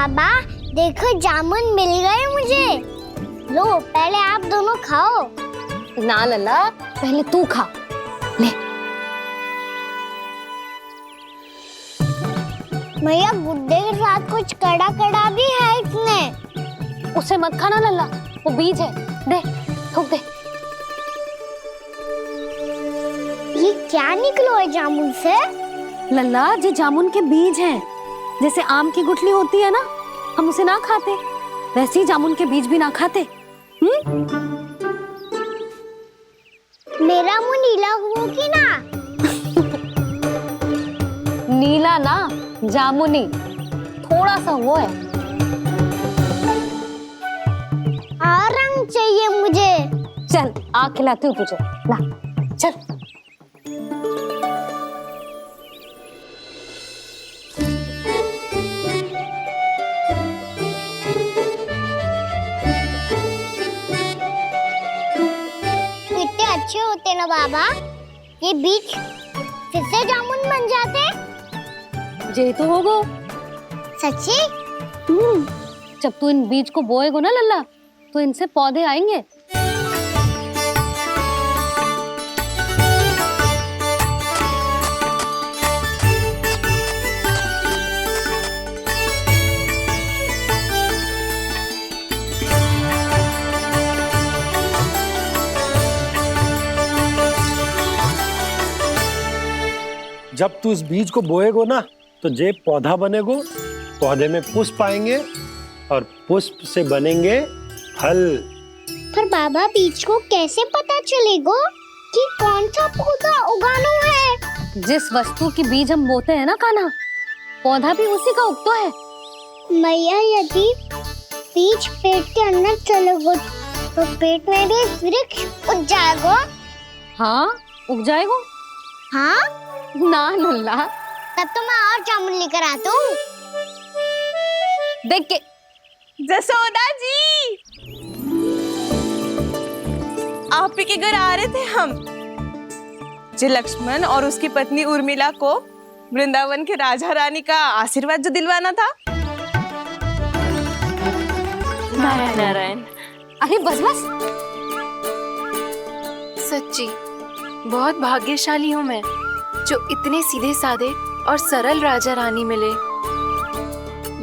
बाबा देखो जामुन मिल गए मुझे। लो पहले आप दोनों खाओ। ना लल्ला, पहले तू खा ले। भैया गुड्डे के साथ कुछ कड़ा कड़ा भी है इसमें। उसे मत खाना लल्ला, वो बीज है। दे, थूक दे। ये क्या निकलो है जामुन से? लल्ला, ये जामुन के बीज हैं। जैसे आम की गुठली होती है ना, हम उसे ना खाते, वैसे ही जामुन के बीज भी ना खाते। मेरा मुंह नीला हुआ कि ना? नीला ना, जामुनी, थोड़ा सा वो है। रंग चाहिए मुझे। चल आ खिलाती हूँ तुझे, ला चल। कितने अच्छे होते ना बाबा, ये बीज फिर से जामुन बन जाते। जे तो होगो। सच्ची? जब तू इन बीज को बोएगो ना लल्ला, तो इनसे पौधे आएंगे। जब तू इस बीज को बोएगो ना, तो जे पौधा बनेगो, पौधे में पुष्प आएंगे और पुष्प से बनेंगे फल। पर बाबा बीज को कैसे पता चलेगा कि कौन सा पौधा उगाना है? जिस वस्तु की बीज हम बोते हैं ना कान्हा, पौधा भी उसी का उगता है। मैया यदि बीज पेट के अंदर चलेगा तो पेट में भी वृक्ष उग जाएगा। हाँ उग जाएगा। हाँ ना लल्ला, तब तो मैं और जामुन लेकर आता हूँ। देख के। जसोदा जी, आप ही के घर आ रहे थे हम। जो लक्ष्मण और उसकी पत्नी उर्मिला को वृंदावन के राजा रानी का आशीर्वाद जो दिलवाना था। नारायण नारायण। अरे बस बस। सच्ची बहुत भाग्यशाली हूँ मैं, जो इतने सीधे साधे और सरल राजा रानी मिले,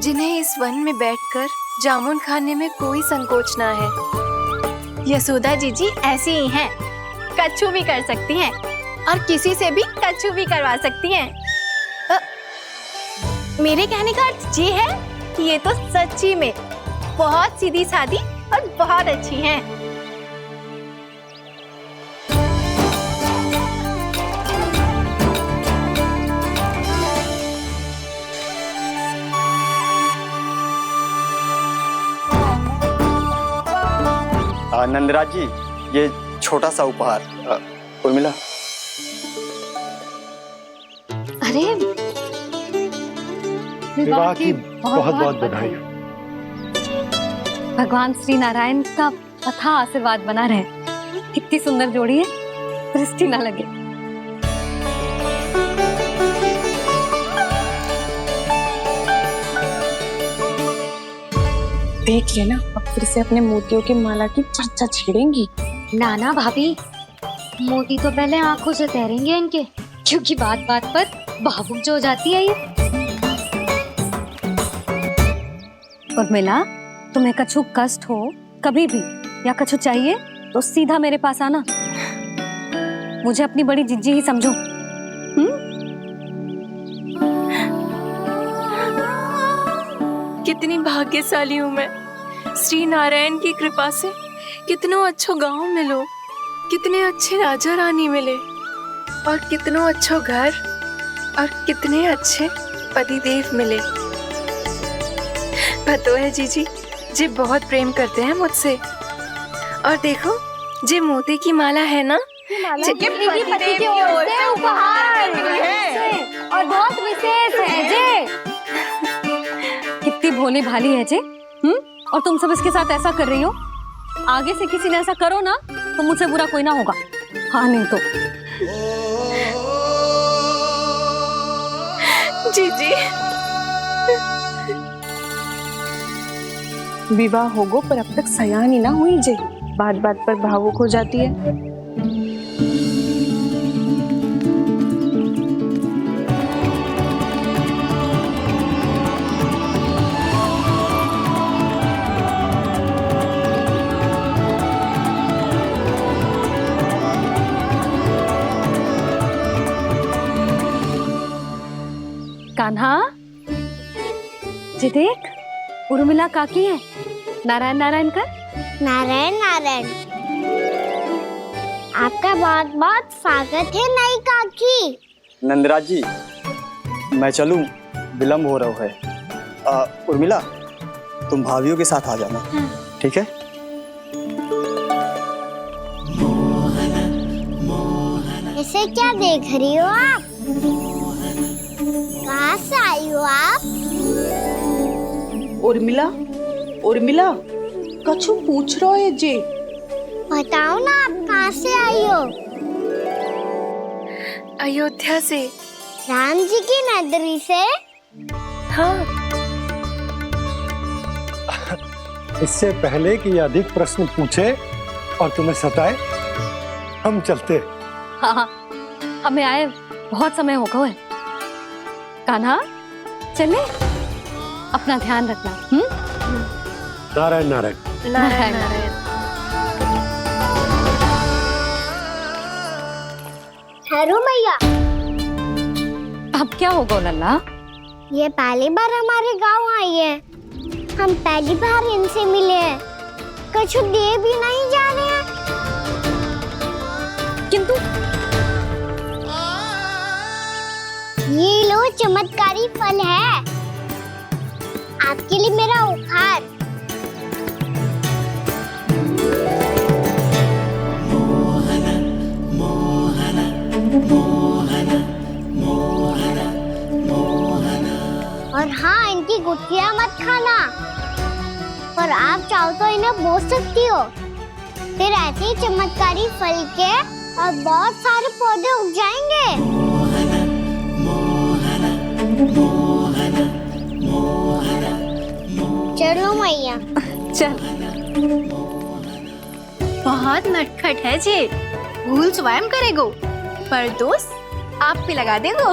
जिन्हें इस वन में बैठकर जामुन खाने में कोई संकोच ना है। यशोदा जीजी ऐसी ही हैं, कच्छू भी कर सकती हैं और किसी से भी कच्छू भी करवा सकती हैं। मेरे कहने का अर्थ ये है कि ये तो सच्ची में बहुत सीधी सादी और बहुत अच्छी हैं। नंदराज जी, ये छोटा सा उपहार। उर्मिला। अरे विवाह की बहुत बहुत बधाई। भगवान श्री नारायण का अथाह आशीर्वाद बना रहे। कितनी सुंदर जोड़ी है, दृष्टि ना लगे। देख लेना, अब फिर से अपने मोतियों की माला की चर्चा छेड़ेंगी। नाना भाभी, मोती तो पहले आंखों से तैरेंगे इनके, क्योंकि बात बात पर भावुक जो हो जाती है ये। उर्मिला, तुम्हें कछु कष्ट हो कभी भी या कछु चाहिए तो सीधा मेरे पास आना। मुझे अपनी बड़ी जिज्जी ही समझो। कितनी भाग्यशाली हूँ मैं, श्री नारायण की कृपा से कितनों अच्छो गांव मिलो, कितने अच्छे राजा रानी मिले, और कितनों अच्छो घर और कितने अच्छे पतिदेव मिले। पतो है जीजी, जी बहुत प्रेम करते हैं मुझसे। और देखो, जे मोती की माला है ना, पति की ओर से उपहार और बहुत विशेष है जे। कितनी भोली भाली है जे। और तुम सब इसके साथ ऐसा कर रही हो। आगे से किसी ने ऐसा करो ना, तो मुझसे बुरा कोई ना होगा। हाँ नहीं तो। जीजी, विवाह होगो पर अब तक सयानी ना हुई जे, बात बात पर भावुक हो जाती है। कान्हा, जी देख, उर्मिला काकी है। नारायण नारायण कर। नारायण नारायण। आपका बहुत बहुत स्वागत है नई काकी। नंदराज जी, मैं चलूं, विलम्ब हो रहा है। उर्मिला, तुम भाभियों के साथ आ जाना, ठीक है? इसे क्या देख रही हो आप? कहाँ से आई हो आप? उर्मिला, उर्मिला, कछु पूछ रहा है जे। बताओ ना आप कहाँ से आई हो? अयोध्या से। राम जी की नगरी से? हाँ। इससे पहले कि ये अधिक प्रश्न पूछे और तुम्हें सताए, हम चलते। हाँ हाँ, हमें आए बहुत समय हो गया है। कान्हा, चले, अपना ध्यान रखना। नारायण नारायण। नारायण नारायण। ठहरू मैया, अब क्या होगा लल्ला? ये पहली बार हमारे गांव आई है। हम पहली बार इनसे मिले हैं। कछु दे भी नहीं जा रहे हैं। किंतु ये लो चमत्कारी फल है, आपके लिए मेरा उपहार। और हाँ, इनकी गुठलियां मत खाना। और आप चाहो तो इन्हें बो सकती हो। फिर ऐसे ही चमत्कारी फल के और बहुत सारे पौधे उग जाएंगे। चलो मैया। चल। बहुत नटखट है जे, भूल स्वयं करेगो, पर दोस्त आप पे लगा देगो।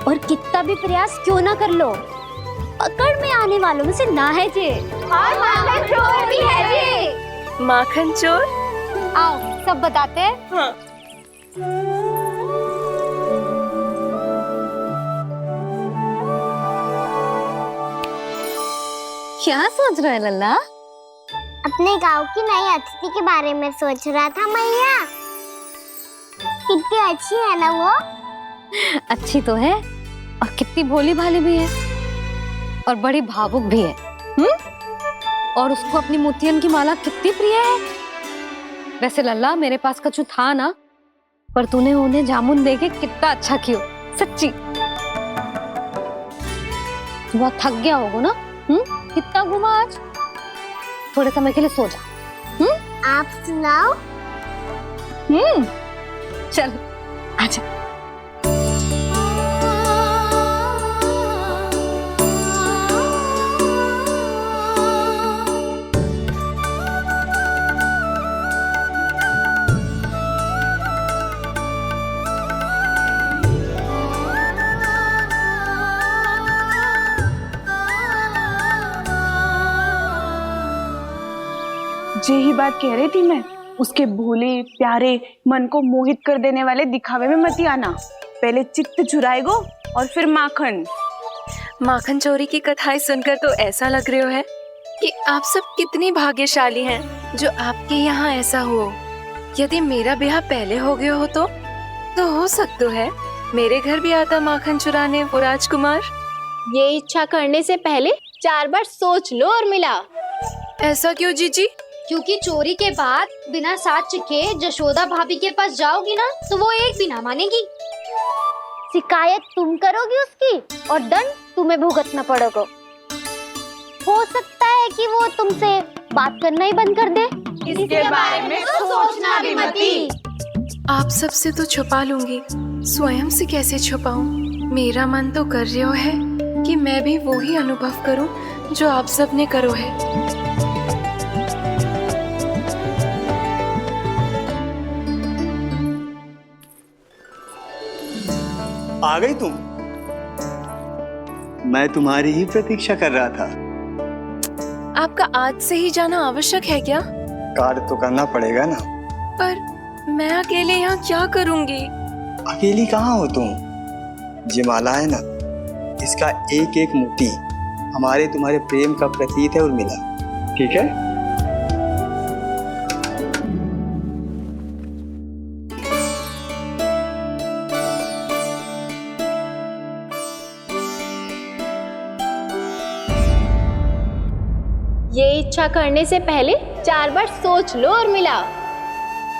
और कितना भी प्रयास क्यों ना कर लो, पकड़ में आने वालों में से ना है जे। और माखन चोर भी है जे। माखन चोर? आओ सब बताते हैं। हाँ। क्या सोच रहा है लल्ला? अपने गांव की नई अतिथि के बारे में सोच रहा था मैया। कितनी अच्छी है ना वो? अच्छी तो है और कितनी भोली भाली भी है और बड़ी भावुक भी है। और उसको अपनी मोतियन की माला कितनी प्रिय है। वैसे लल्ला, मेरे पास कछु था ना, पर तूने उन्हें जामुन देके कितना अच्छा किया, सच्ची। बहुत थक गया होगा ना? कितना घूमा आज? थोड़े समय के लिए सो जा। आप सुनाओ। चल आजा। जे ही बात कह रही थी मैं, उसके भोले प्यारे मन को मोहित कर देने वाले दिखावे में मत आना। पहले चित्त चुराएगो और फिर माखन। माखन चोरी की कथाएं सुनकर तो ऐसा लग रहा है कि आप सब कितनी भाग्यशाली हैं जो आपके यहाँ ऐसा हो। यदि मेरा ब्याह पहले हो गया हो तो हो सकता है मेरे घर भी आता माखन चुराने वो राजकुमार। ये इच्छा करने से पहले 4 बार सोच लो उर्मिला। ऐसा क्यों जीजी? क्योंकि चोरी के बाद बिना साक्ष्य के जशोदा भाभी के पास जाओगी ना, तो वो एक भी ना मानेगी। शिकायत तुम करोगी उसकी और दंड तुम्हें भुगतना पड़ेगा। हो सकता है कि वो तुमसे बात करना ही बंद कर दे। इसके बारे में तो सोचना भी मती। आप सबसे तो छुपा लूंगी, स्वयं से कैसे छुपाऊं? मेरा मन तो कर रहा है कि मैं भी वो ही अनुभव करूं जो आप सबने करो है। आ गई तुम? मैं तुम्हारी ही प्रतीक्षा कर रहा था। आपका आज से ही जाना आवश्यक है क्या? कार्य तो करना पड़ेगा ना। पर मैं अकेले यहाँ क्या करूँगी? अकेली कहाँ हो तुम? ये माला है ना, इसका एक एक मोती हमारे तुम्हारे प्रेम का प्रतीक है उर्मिला, ठीक है? ये इच्छा करने से पहले 4 बार सोच लो उर्मिला।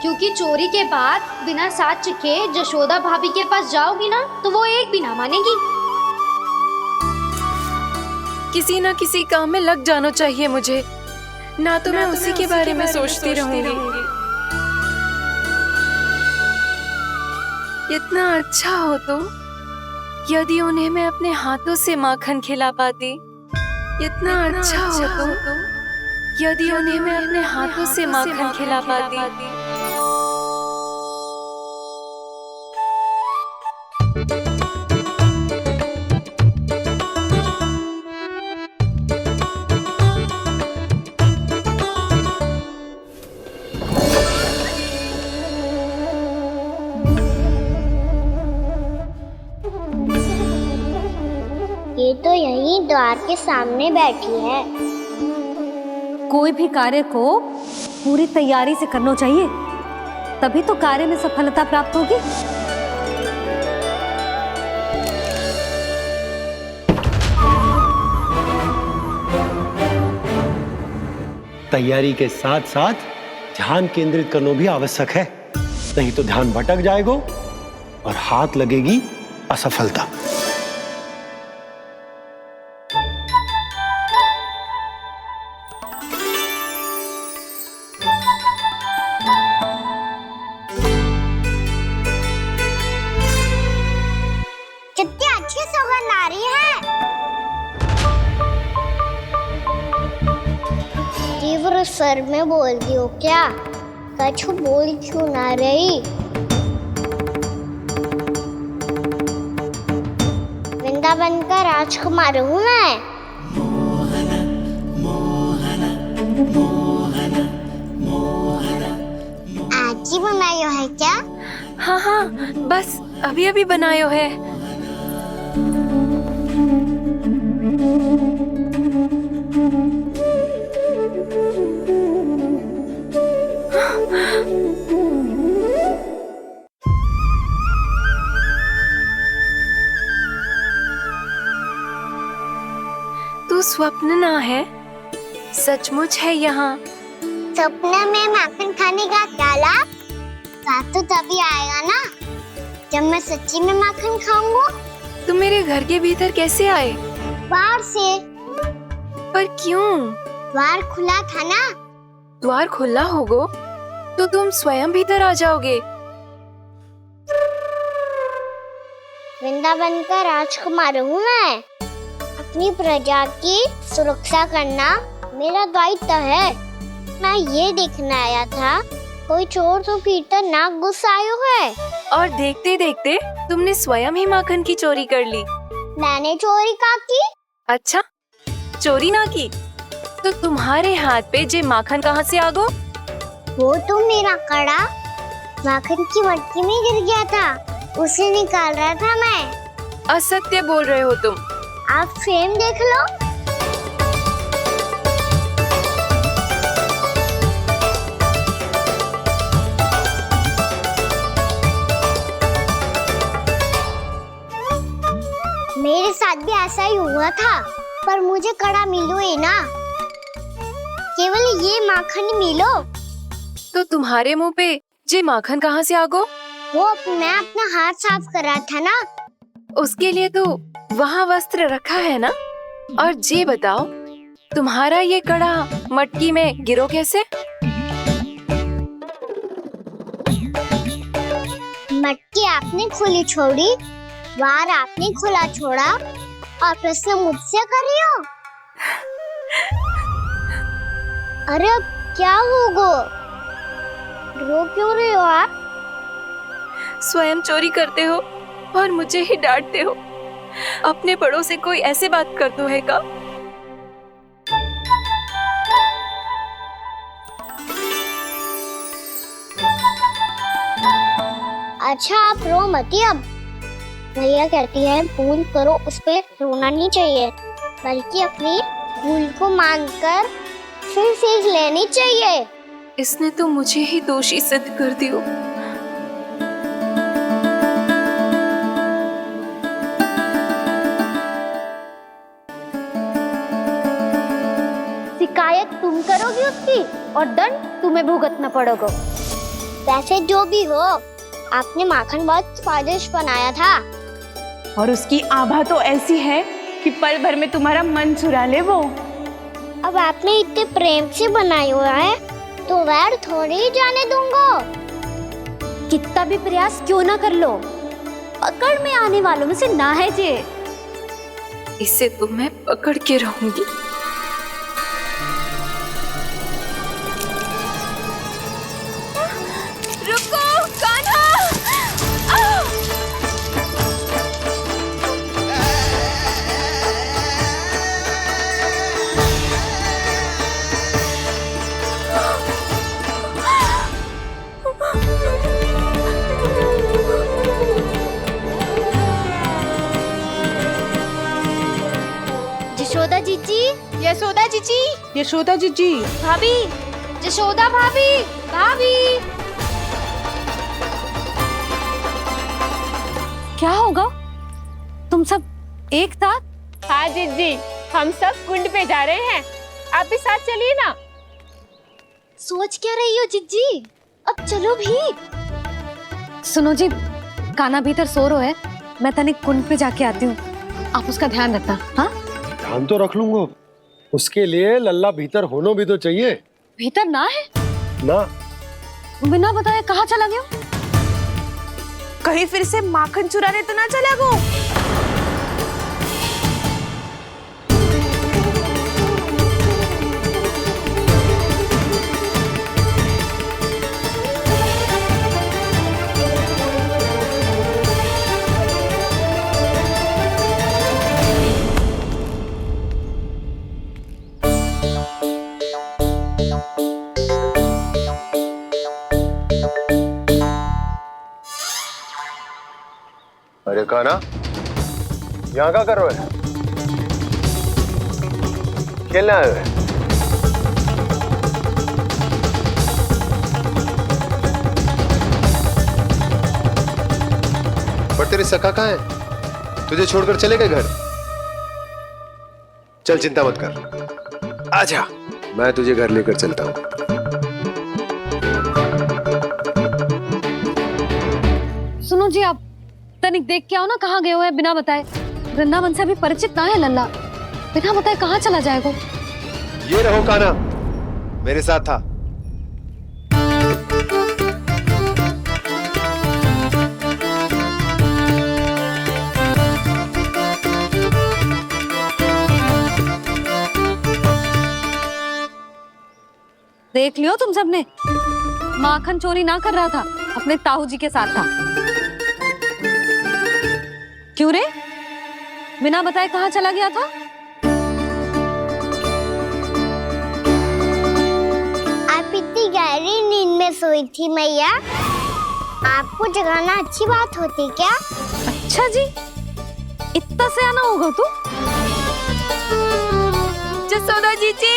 क्योंकि चोरी के बाद बिना साथ चखे जशोदा भाभी के पास जाओगी ना तो वो एक भी ना मानेगी। किसी ना किसी काम में लग जाना चाहिए मुझे, ना तो मैं उसी के बारे में सोचती रहूंगी। इतना अच्छा हो तो यदि उन्हें मैं अपने हाथों से माखन खिला पाती। इतना अच्छा हो तो यदि उन्हें मैं अपने हाथों से माखन खिला पाती। ये तो यहीं द्वार के सामने बैठी है। कोई भी कार्य को पूरी तैयारी से करना चाहिए, तभी तो कार्य में सफलता प्राप्त होगी। तैयारी के साथ साथ ध्यान केंद्रित करना भी आवश्यक है, नहीं तो ध्यान भटक जाएगा और हाथ लगेगी असफलता। कितनी अच्छी सौगंध आ रही है। तीव्र स्वर में बोल दी हो क्या? कछु बोल क्यों ना रही? वृंदावन का राजकुमार हूँ मैं। आज ही बनायो है क्या? हाँ हाँ, बस अभी अभी बनायो है। तू स्वप्न ना है, सचमुच है यहाँ। सपने में माखन खाने का क्या लाभ? स्वाद तो तभी आएगा ना जब मैं सच्ची में माखन खाऊंगा। तुम मेरे घर के भीतर कैसे आए? बाहर से। पर क्यों? द्वार खुला था ना। द्वार खुला होगा तो तुम स्वयं भीतर आ जाओगे। वृंदावन का राजकुमार हूँ मैं। अपनी प्रजा की सुरक्षा करना मेरा दायित्व है। मैं ये देखने आया था कोई चोर तो भीतर ना घुस आयो है। और देखते देखते तुमने स्वयं ही माखन की चोरी कर ली। मैंने चोरी का की? अच्छा, चोरी ना की तो तुम्हारे हाथ पे जे माखन कहाँ से आ गो? वो तो मेरा कड़ा माखन की मटकी में गिर गया था, उसे निकाल रहा था मैं। असत्य बोल रहे हो तुम। आप फ्रेम देख लो। मेरे साथ भी ऐसा ही हुआ था, पर मुझे कड़ा मिलो ही ना, केवल ये माखन ही मिलो। तो तुम्हारे मुंह पे जे माखन कहाँ से आ गो? वो मैं अपना हाथ साफ कर रहा था ना। उसके लिए तो वहाँ वस्त्र रखा है ना। और जे बताओ, तुम्हारा ये कड़ा मटकी में गिरो कैसे? मटकी आपने खुली छोड़ी, वार आपने खुला छोड़ा और प्रश्न मुझसे करियो। अरे अब क्या होगा? रो क्यों रहे हो आप? स्वयं चोरी करते हो और मुझे ही डांटते हो। अपने बड़ों से कोई ऐसे बात कर दो है का? अच्छा आप रो मती अब। भैया कहती है भूल करो, उस पे रोना नहीं चाहिए, बल्कि अपनी भूल को मानकर फिर सीख लेनी चाहिए। इसने तो मुझे ही दोषी सिद्ध कर दियो। शिकायत तुम करोगी उसकी और दंड तुम्हें भुगतना पड़ेगा। वैसे जो भी हो, आपने माखन बहुत स्वादिष्ट बनाया था। और उसकी आभा तो ऐसी है कि पल भर में तुम्हारा मन चुरा ले वो। अब आपने इतने प्रेम से बनाया हुआ है तो वैर थोड़ी ही जाने दूंगा। कितना भी प्रयास क्यों ना कर लो, पकड़ में आने वालों में से ना है जे। इसे तो मैं पकड़ के रहूंगी। रुको कान्हा! यशोदा जीजी, यशोदा जीजी, यशोदा जीजी, भाभी, यशोदा भाभी, भाभी। क्या होगा? तुम सब एक साथ? हाँ जीजी, हम सब कुंड पे जा रहे हैं, आप भी साथ चलिए ना। सोच क्या रही हो जिज्जी? अब चलो भी। सुनो जी, कान्हा भीतर सो रहा है, मैं तनिक कुंड पे जाके आती हूँ, आप उसका ध्यान रखना। हाँ, ध्यान तो रख लूंगा, उसके लिए लल्ला भीतर होना भी तो चाहिए। भीतर ना है? ना, बिना बताए कहाँ चला गया? कहीं फिर से माखन चुराने तो ना चला गो। अरे कान्हा, यहाँ क्या कर रहे हो? खेलने आए हुए? पर तेरे सखा कहाँ है? तुझे छोड़कर चले गए घर? चल चिंता मत कर, आजा, मैं तुझे घर लेकर चलता हूँ। सुनो जी, आप तनिक देख के आओ ना, कहाँ गए हुए हैं बिना बताए। वृंदावन से अभी परिचित ना है लल्ला, बिना बताए कहाँ चला जाएगा? ये रहो कान्हा, मेरे साथ था। देख लियो तुम सबने, माखन चोरी ना कर रहा था, अपने ताऊ जी के साथ था। क्यों रे, बिना बताए कहाँ चला गया था? आप इतनी गहरी नींद में सोई थी मैया, आपको जगाना अच्छी बात होती क्या? अच्छा जी, इतना सयाना होगा तू? जसोदा जीजी,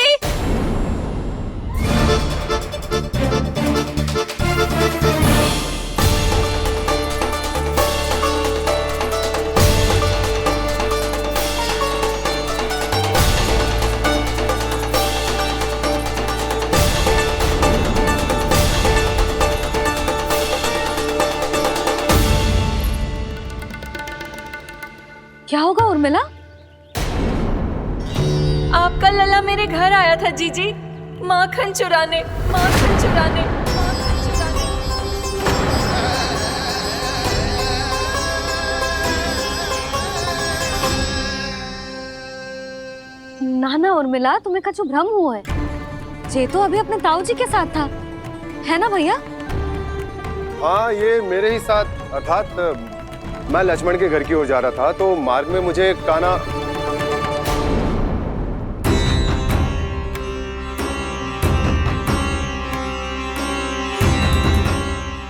क्या होगा उर्मिला? आपका लल्ला मेरे घर आया था जीजी, माखन चुराने, माखन चुराने, माखन चुराने। ना ना उर्मिला, तुम्हें कछु भ्रम हुआ है। जे तो अभी अपने ताऊ जी के साथ था, है ना भैया? हाँ, ये मेरे ही साथ, अर्थात मैं लक्ष्मण के घर की ओर जा रहा था तो मार्ग में मुझे कान्हा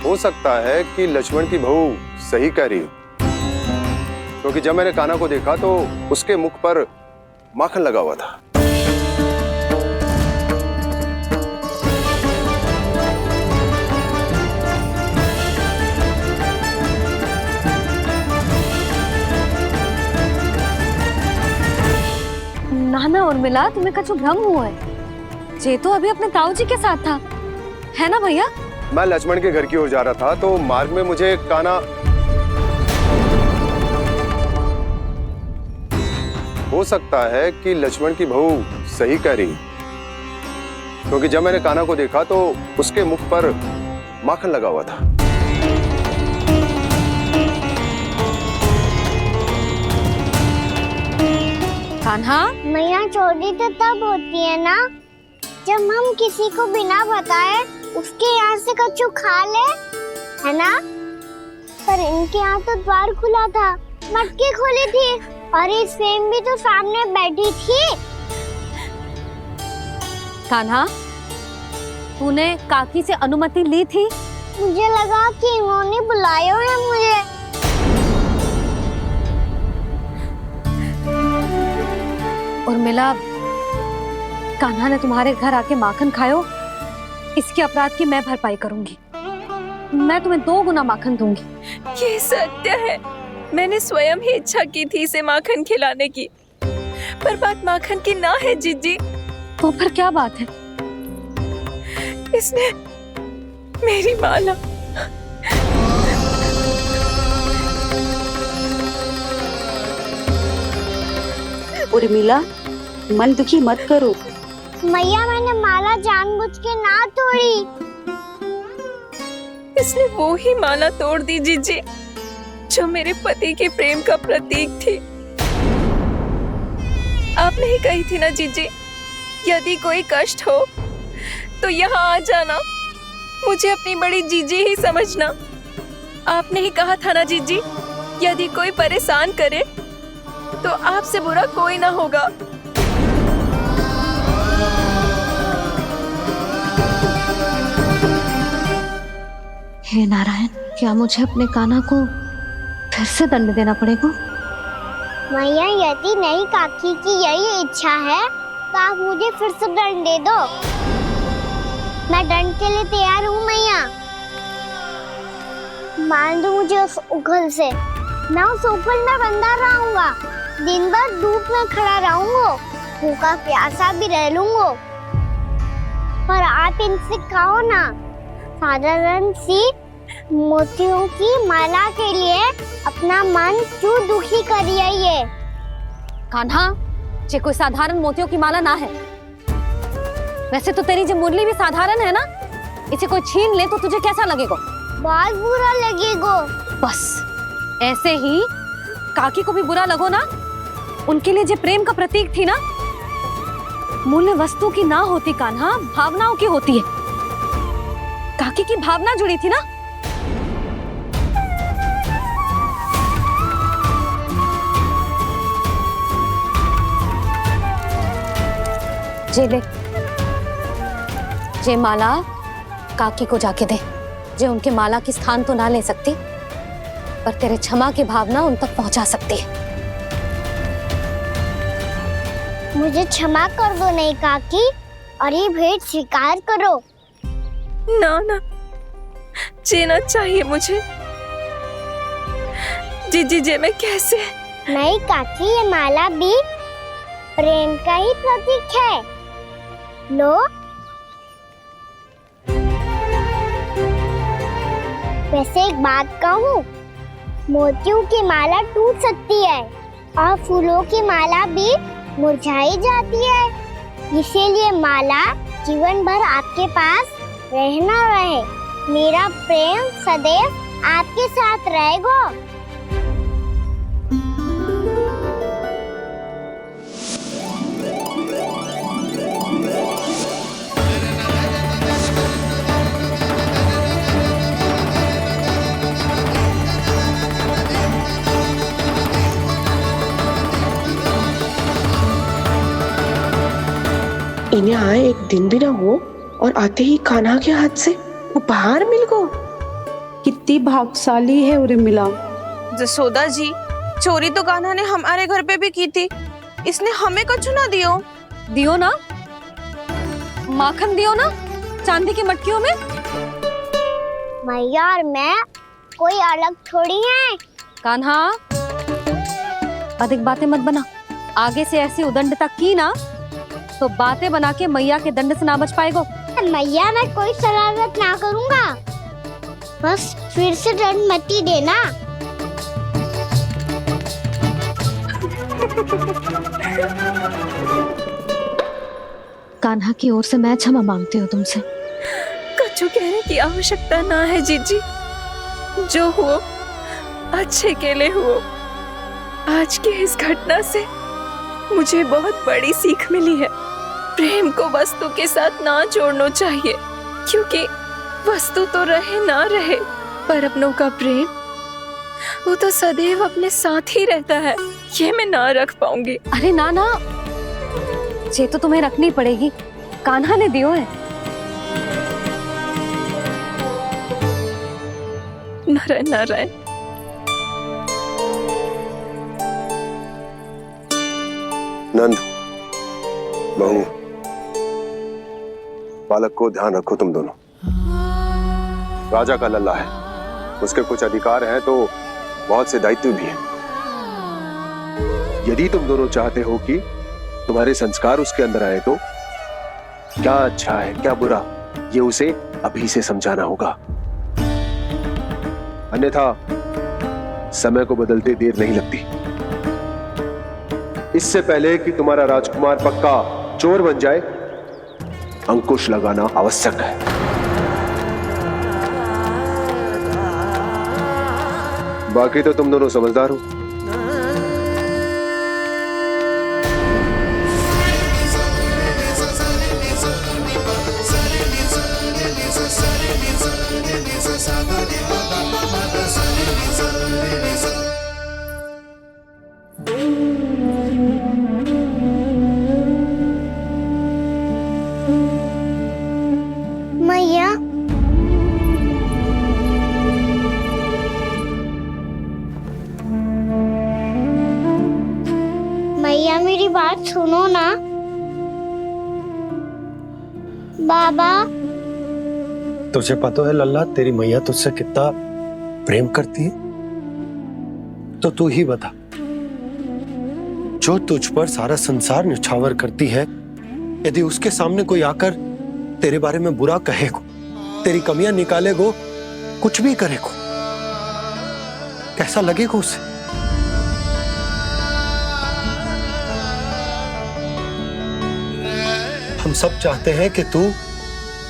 हो सकता है कि लक्ष्मण की बहू सही कह रही हो, क्योंकि जब मैंने कान्हा को देखा तो उसके मुख पर माखन लगा हुआ था। ना उर्मिला, तुम्हें कछु भ्रम हुआ है। जे तो अभी अपने ताऊ जी के साथ था, है ना भैया? मैं लक्ष्मण के घर की ओर जा रहा था तो मार्ग में मुझे कान्हा हो सकता है कि लक्ष्मण की बहू सही कह रही, क्योंकि जब मैंने कान्हा को देखा तो उसके मुख पर माखन लगा हुआ था। कान्हा, मैया चोरी तो तब होती है ना जब हम किसी को बिना बताए उसके यहाँ से कछु खा ले, है ना? पर इनके यहाँ तो द्वार खुला था, मटकी खोली थी और इस फेम भी तो सामने बैठी थी। कान्हा, तूने काकी से अनुमति ली थी? मुझे लगा कि इन्होंने बुलाया है मुझे। उर्मिला, कान्हा ने तुम्हारे घर आके माखन खायो, इसके अपराध की मैं भरपाई करूंगी। मैं तुम्हें 2 गुना माखन दूंगी। ये सत्य है, मैंने स्वयं ही इच्छा की थी इसे माखन खिलाने की, पर बात माखन की ना है जीजी। तो फिर क्या बात है? इसने मेरी माला उर्मिला, मन दुखी मत करो। मैया, मैंने माला जानबूझ के ना तोड़ी। इसने वो ही माला तोड़ दी जीजी जो मेरे पति के प्रेम का प्रतीक थी। आपने ही कही थी ना जीजी, यदि कोई कष्ट हो तो यहाँ आ जाना, मुझे अपनी बड़ी जीजी ही समझना। आपने ही कहा था ना जीजी, यदि कोई परेशान करे तो आपसे बुरा कोई ना होगा। हे नारायण, क्या मुझे अपने कान्हा को फिर से दंड देना पड़ेगा? मैया, यदि नहीं काकी की यही इच्छा है तो आप मुझे फिर से दंड दे दो। मैं दंड के लिए तैयार हूँ मैया। मान दो मुझे उस उखल से, मैं उस उखल में बंधा रहूंगा, दिन भर धूप में खड़ा रहूंगा, भूखा प्यासा भी रह लूंगा। पर आप इनसे कहो ना, साधारण सी मोतियों की माला के लिए अपना मन क्यों दुखी करिए? ये कान्हा, ये कोई साधारण मोतियों की माला ना है। वैसे तो तेरी जो मुरली भी साधारण है ना, इसे कोई छीन ले तो तुझे कैसा लगेगा? बहुत बुरा लगेगा। बस ऐसे ही काकी को भी बुरा लगो ना। उनके लिए जो प्रेम का प्रतीक थी ना, मूल्य वस्तु की ना होती कान्हा, भावनाओं की होती है। काकी की भावना जुड़ी थी ना। जे ले, जे माला काकी को जाके दे। जे उनके माला की स्थान तो ना ले सकती, पर तेरे क्षमा की भावना उन तक पहुंचा सकती है। मुझे क्षमा कर दो नहीं काकी, और ये भेंट स्वीकार करो। ना ना, जीना चाहिए मुझे। जीजी जे मैं कैसे? नहीं काकी, ये माला भी प्रेम का ही प्रतीक है। लो, वैसे एक बात कहूँ, मोतियों की माला टूट सकती है और फूलों की माला भी मुरझाई जाती है। इसीलिए माला जीवन भर आपके पास रहना रहे। मेरा प्रेम सदैव आपके साथ रहेगा। इन्हें आए एक दिन भी ना हो और आते ही कान्हा के हाथ से उपहार मिल गो। कितनी भाग्यशाली है उर्मिला। जसोदा जी, चोरी तो कान्हा ने हमारे घर पे भी की थी, इसने हमें कछु ना दियो। दियो ना, माखन दियो ना चांदी की मटकियों में। मैया और मैं कोई अलग थोड़ी हैं। कान्हा, अधिक बातें मत बना। आगे से ऐसी उदंडता की ना तो बातें बना के मैया के दंड से ना बच पाएगो। मैया मैं कोई शरारत ना करूंगा, बस फिर से दंड मत ही देना। कान्हा की ओर से मैं क्षमा मांगती हूँ तुमसे। कछु कहने की आवश्यकता ना है जीजी, जो हुआ अच्छे के लिए हुआ। आज की इस घटना से मुझे बहुत बड़ी सीख मिली है। प्रेम को वस्तु के साथ ना जोड़ना चाहिए, क्योंकि वस्तु तो रहे ना रहे, पर अपनों का प्रेम वो तो सदैव अपने साथ ही रहता है। ये मैं ना रख पाऊंगी। अरे ना ना, ये तो तुम्हें रखनी पड़ेगी, कान्हा ने दियो है। नारायण नारायण। नंद, बहू, बालक को ध्यान रखो तुम दोनों। राजा का लल्ला है, उसके कुछ अधिकार हैं तो बहुत से दायित्व भी हैं। यदि तुम दोनों चाहते हो कि तुम्हारे संस्कार उसके अंदर आए तो क्या अच्छा है क्या बुरा, ये उसे अभी से समझाना होगा। अन्यथा समय को बदलते देर नहीं लगती। इससे पहले कि तुम्हारा राजकुमार पक्का चोर बन जाए, अंकुश लगाना आवश्यक है। बाकी तो तुम दोनों समझदार हो। मैया, मैया मेरी बात सुनो ना। बाबा, तुझे पता है लल्ला, तेरी मैया तुझसे कितना प्रेम करती है, तो तू ही बता, जो तुझ पर सारा संसार न्यौछावर करती है, यदि उसके सामने कोई आकर तेरे बारे में बुरा कहेगो, तेरी कमियां निकालेगो, कुछ भी करेगो, कैसा लगेगा उसे? हम सब चाहते हैं कि तू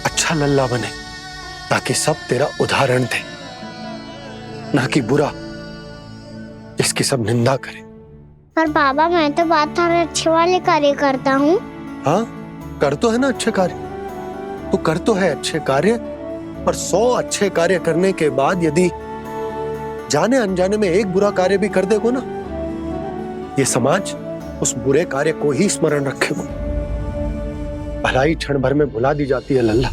अच्छा लल्ला बने, ताकि सब तेरा उदाहरण दे, ना कि बुरा जिसकी सब निंदा करे। पर बाबा मैं तो बात हर अच्छे वाले कार्य करता हूँ। हाँ, कर तो है ना अच्छे कार्य, तू कर तो है अच्छे कार्य, पर 100 अच्छे कार्य करने के बाद यदि जाने अनजाने में एक बुरा कार्य भी कर देगो ना, ये समाज उस बुरे कार्य को ही स्मरण रखेगो। भलाई क्षण भर में भुला दी जाती है लल्ला,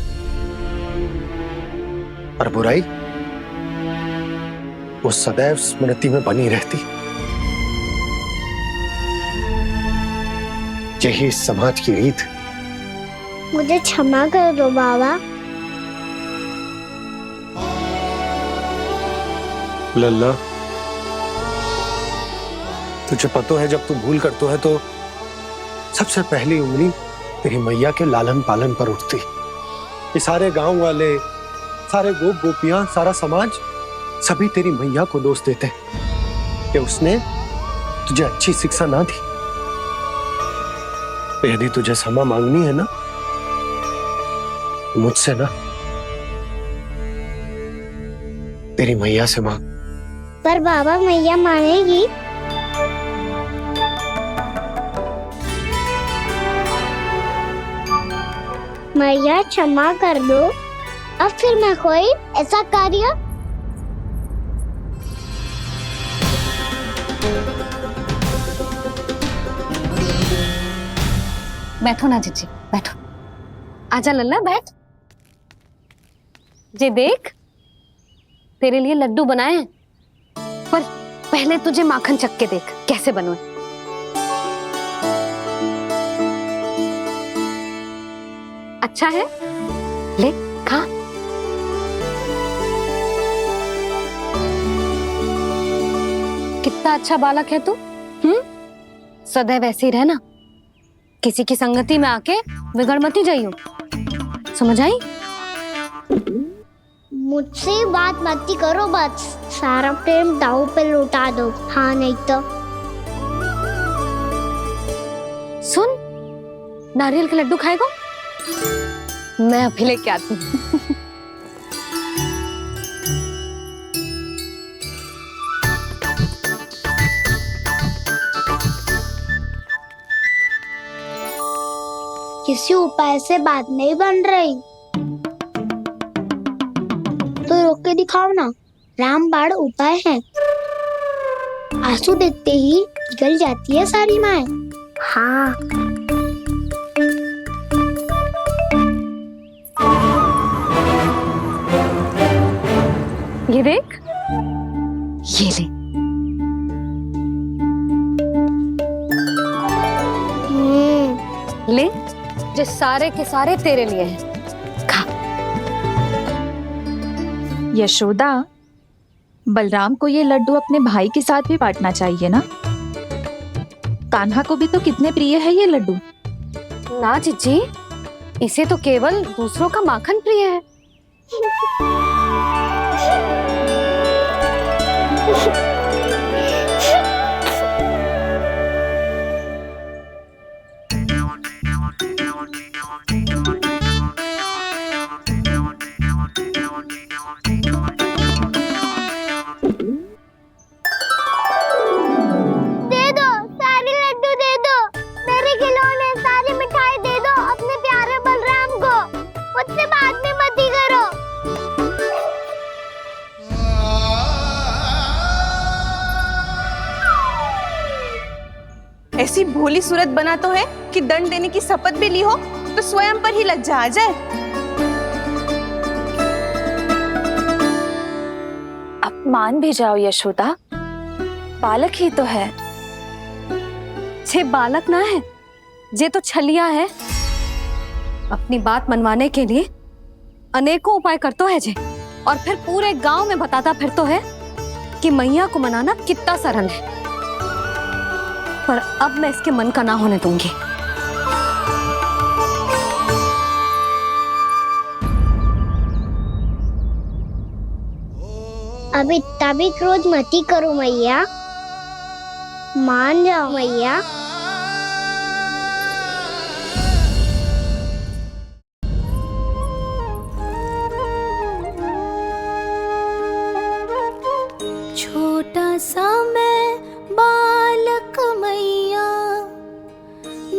और बुराई वो सदैव स्मृति में बनी रहती। यही इस समाज की रीत। मुझे क्षमा कर दो बाबा। लल्ला, तुझे पता है जब तू भूल करतो है तो सबसे पहली उंगली तेरी मैया के लालन पालन पर उठती। ये सारे गांव वाले, सारे गोप गोपियां, सारा समाज सभी तेरी मैया को दोष देते कि उसने तुझे अच्छी शिक्षा ना दी। तो यदि तुझे क्षमा मांगनी है ना, मुझसे ना, तेरी मैया से मांग। पर बाबा मैया मानेगी? मैया क्षमा कर दो, अब फिर मैं कोई ऐसा कार्य। बैठो ना जीजी, बैठो। आजा लल्ला बैठ। जे देख तेरे लिए लड्डू बनाए हैं, पर पहले तुझे माखन चख के देख कैसे बने। अच्छा है, ले खा। कितना अच्छा बालक है तू। सदैव ऐसे ही रहना, किसी की संगति में आके बिगड़ मत जाइयो, समझ आई? मुझसे बात मत करो, बस सारा प्रेम दाव पे लौटा दो। हाँ नहीं तो सुन, नारियल के लड्डू खाएगा? मैं अभी लेके आती हूँ। किसी उपाय से बात नहीं बन रही तो रोक के दिखाओ ना। रामबाण उपाय है, आंसू देखते ही पिघल जाती है सारी माए। हाँ ये देख, ये ले। ले, जो सारे के सारे तेरे लिए हैं, खा। यशोदा, बलराम को ये लड्डू अपने भाई के साथ भी बांटना चाहिए ना। कान्हा को भी तो कितने प्रिय है ये लड्डू। ना जीजी, इसे तो केवल दूसरों का माखन प्रिय है। ऐसी भोली सूरत बना तो है कि दंड देने की शपथ भी ली हो तो स्वयं पर ही लज्जा आ जाए। अब मान भी जाओ यशोदा, बालक ही तो है। छे बालक ना है, जे तो छलिया है। अपनी बात मनवाने के लिए अनेकों उपाय करतो है जे, और फिर पूरे गांव में बताता फिरतो है कि मैया को मनाना कितना सरल है। पर अब मैं इसके मन का ना होने दूंगी। अब इतना भी क्रोध मती करो मैया, मान जाओ मैया। छोटा सा मैं बालक मैया,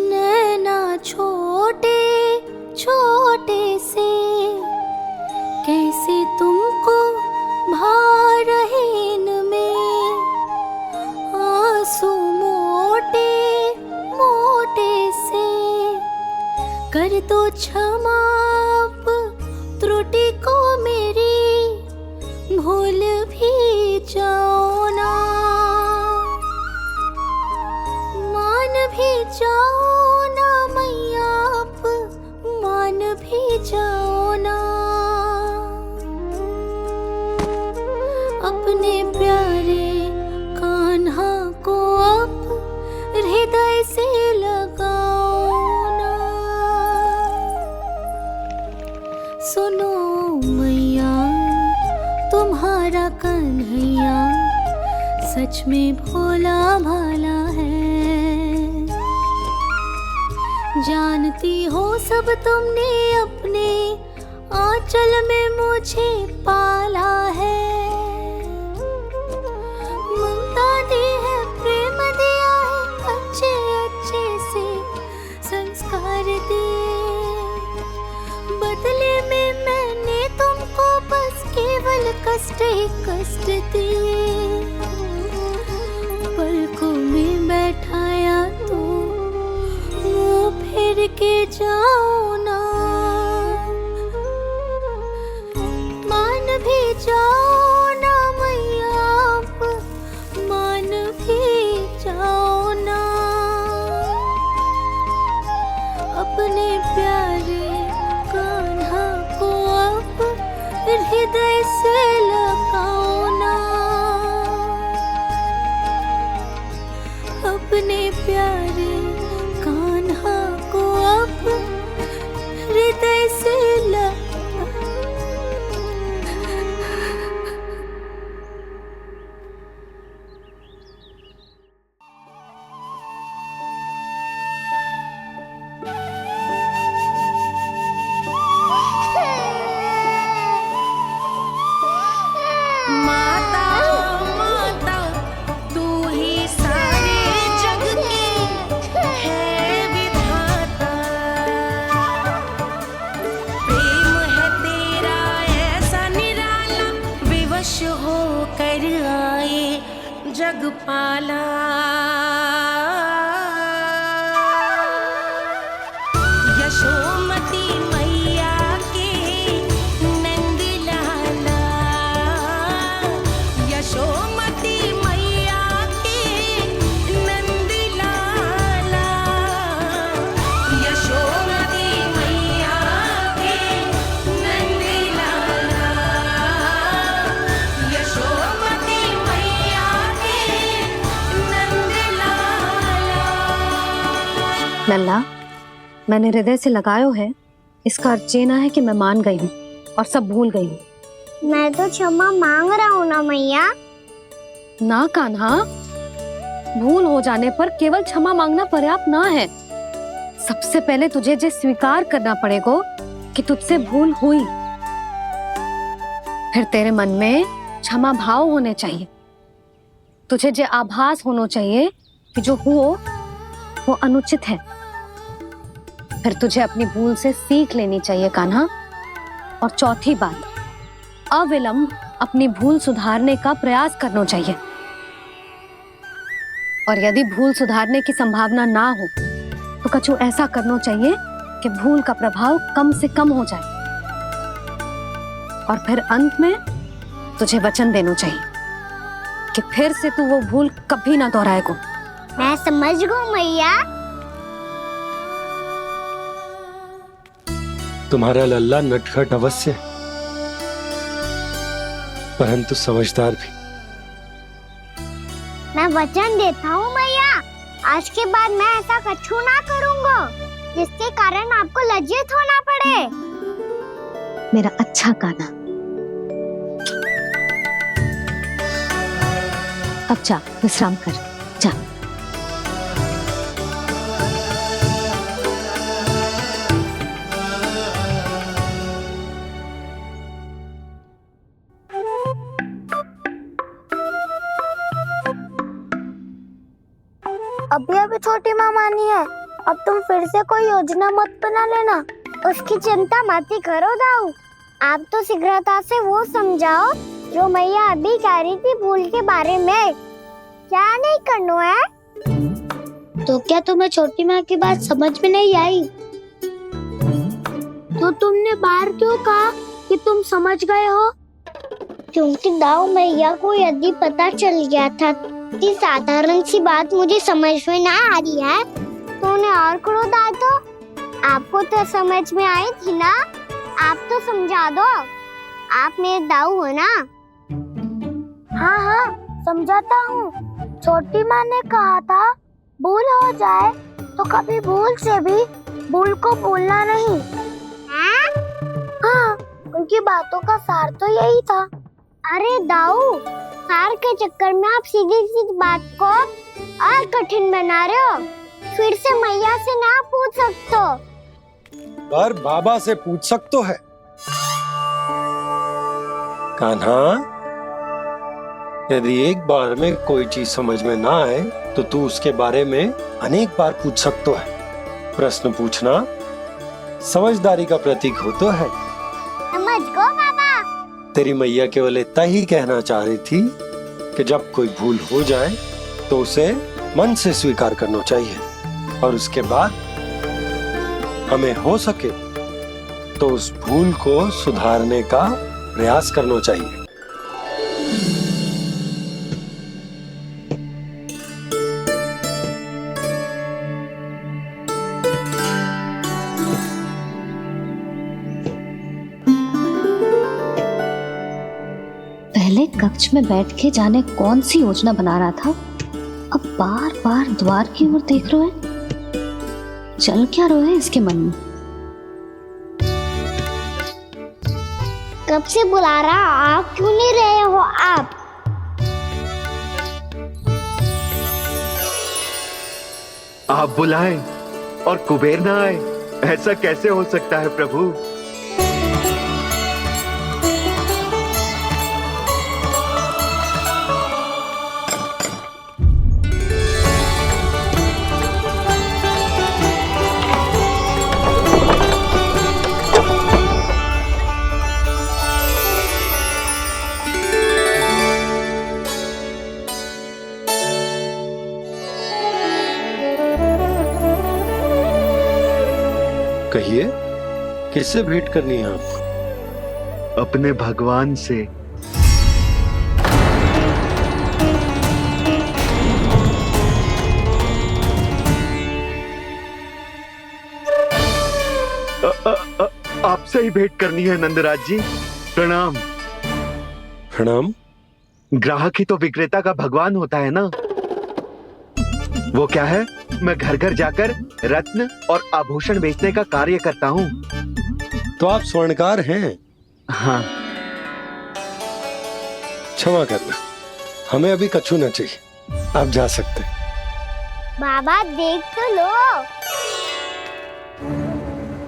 नैना छोटे छोटे से, कैसे तुमको भा रहे इनमें आंसू मोटे मोटे से। कर दो क्षमा त्रुटि को मेरी, भूल भी जाओ ना, मान भी जाओ ना मैया, आप मान भी जाओ ना। अपने प्यारे कान्हा को अब हृदय से लगाओ ना। सुनो मैया, तुम्हारा कन्हैया सच में भोला भाला है। जानती हो सब तुमने अपने आंचल में मुझे पाला है। ममता दी है, प्रेम दिया है, अच्छे अच्छे से संस्कार दिए। बदले में मैंने तुमको बस केवल कष्ट ही कष्ट दिए। पलकों में बैठाया तो मुँह फेर के जाओ ना। यश हो कर आए जगपाला, यशोमती मैया के नंद लाला, यशोमती मैया के नंद लाला, यशोमती मैया के नंद लाला, यशोमती मैया के नंद लाला। लल्ला, मैंने हृदय से लगायो है, इसका अर्थ ये ना है कि मैं मान गई हूँ और सब भूल गई हूँ। मैं तो क्षमा मांग रहा हूँ ना मैया। ना कान्हा, भूल हो जाने पर केवल क्षमा मांगना पर्याप्त ना है। सबसे पहले तुझे जो स्वीकार करना पड़ेगा कि तुझसे भूल हुई, फिर तेरे मन में क्षमा भाव होने चाहिए। तुझे जो आभास होना चाहिए कि जो हुआ वो अनुचित है। फिर तुझे अपनी भूल से सीख लेनी चाहिए कान्हा। और चौथी बात, अविलंब अपनी भूल सुधारने का प्रयास करना चाहिए। और यदि भूल सुधारने की संभावना ना हो तो कछु ऐसा करना चाहिए कि भूल का प्रभाव कम से कम हो जाए। और फिर अंत में तुझे वचन देना चाहिए कि फिर से तू वो भूल कभी ना दोहराएगा। मैं समझ गई मैया। तुम्हारा लल्ला नटखट अवश्य है, परंतु समझदार भी। मैं वचन देता हूँ मैया, आज के बाद मैं ऐसा कछु ना करूँगा जिसके कारण आपको लज्जित होना पड़े। मेरा अच्छा कान्हा, अब जा विश्राम कर, जा। अभी अभी छोटी माँ मानी है, अब तुम फिर से कोई योजना मत बना लेना। उसकी चिंता मत ही करो दाऊ। आप तो शीघ्रता से वो समझाओ जो मैया अभी कह रही थी भूल के बारे में। क्या नहीं करना है? तो क्या तुम्हें छोटी माँ की बात समझ में नहीं आई? तो तुमने बाहर क्यों कहा कि तुम समझ गए हो? क्योंकि दाऊ मैया को यदि पता चल गया था कि साधारण सी बात मुझे समझ में ना आ रही है तो उन्हें और क्रोध आए तो आपको तो समझ में आई थी ना। आप तो समझा दो, आप मेरे दाऊ हो ना। हाँ हाँ समझाता हूँ। छोटी माँ ने कहा था भूल हो जाए तो कभी भूल से भी भूल को भूलना नहीं। हाँ उनकी बातों का सार तो यही था। अरे दाऊ, सार के चक्कर में आप सीधी सीधी बात को और कठिन बना रहे हो। फिर से मैया से ना पूछ सकते हो, पर बाबा से पूछ सकते है। कान्हा, यदि एक बार में कोई चीज समझ में ना आए तो तू उसके बारे में अनेक बार पूछ सकते है। प्रश्न पूछना समझदारी का प्रतीक होता है। समझ गो बाबा। तेरी मैया केवल इतना ही कहना चाह रही थी कि जब कोई भूल हो जाए तो उसे मन से स्वीकार करना चाहिए और उसके बाद हमें हो सके तो उस भूल को सुधारने का प्रयास करना चाहिए। पहले कक्ष में बैठ के जाने कौन सी योजना बना रहा था, अब बार बार द्वार की ओर देख रहे हैं। चल क्या रहे हैं इसके मन में? कब से बुला रहा, आप क्यों नहीं रहे हो? आप बुलाएं और कुबेर ना आए, ऐसा कैसे हो सकता है प्रभु? कहिए, किससे भेंट करनी है आपको? अपने भगवान से। आपसे ही भेंट करनी है नंदराज जी। प्रणाम। प्रणाम। ग्राहक ही तो विक्रेता का भगवान होता है ना। वो क्या है, मैं घर घर जाकर रत्न और आभूषण बेचने का कार्य करता हूँ। तो आप स्वर्णकार हैं? हाँ। क्षमा करना, हमें अभी कछु न चाहिए, आप जा सकते हैं। बाबा देख तो लो,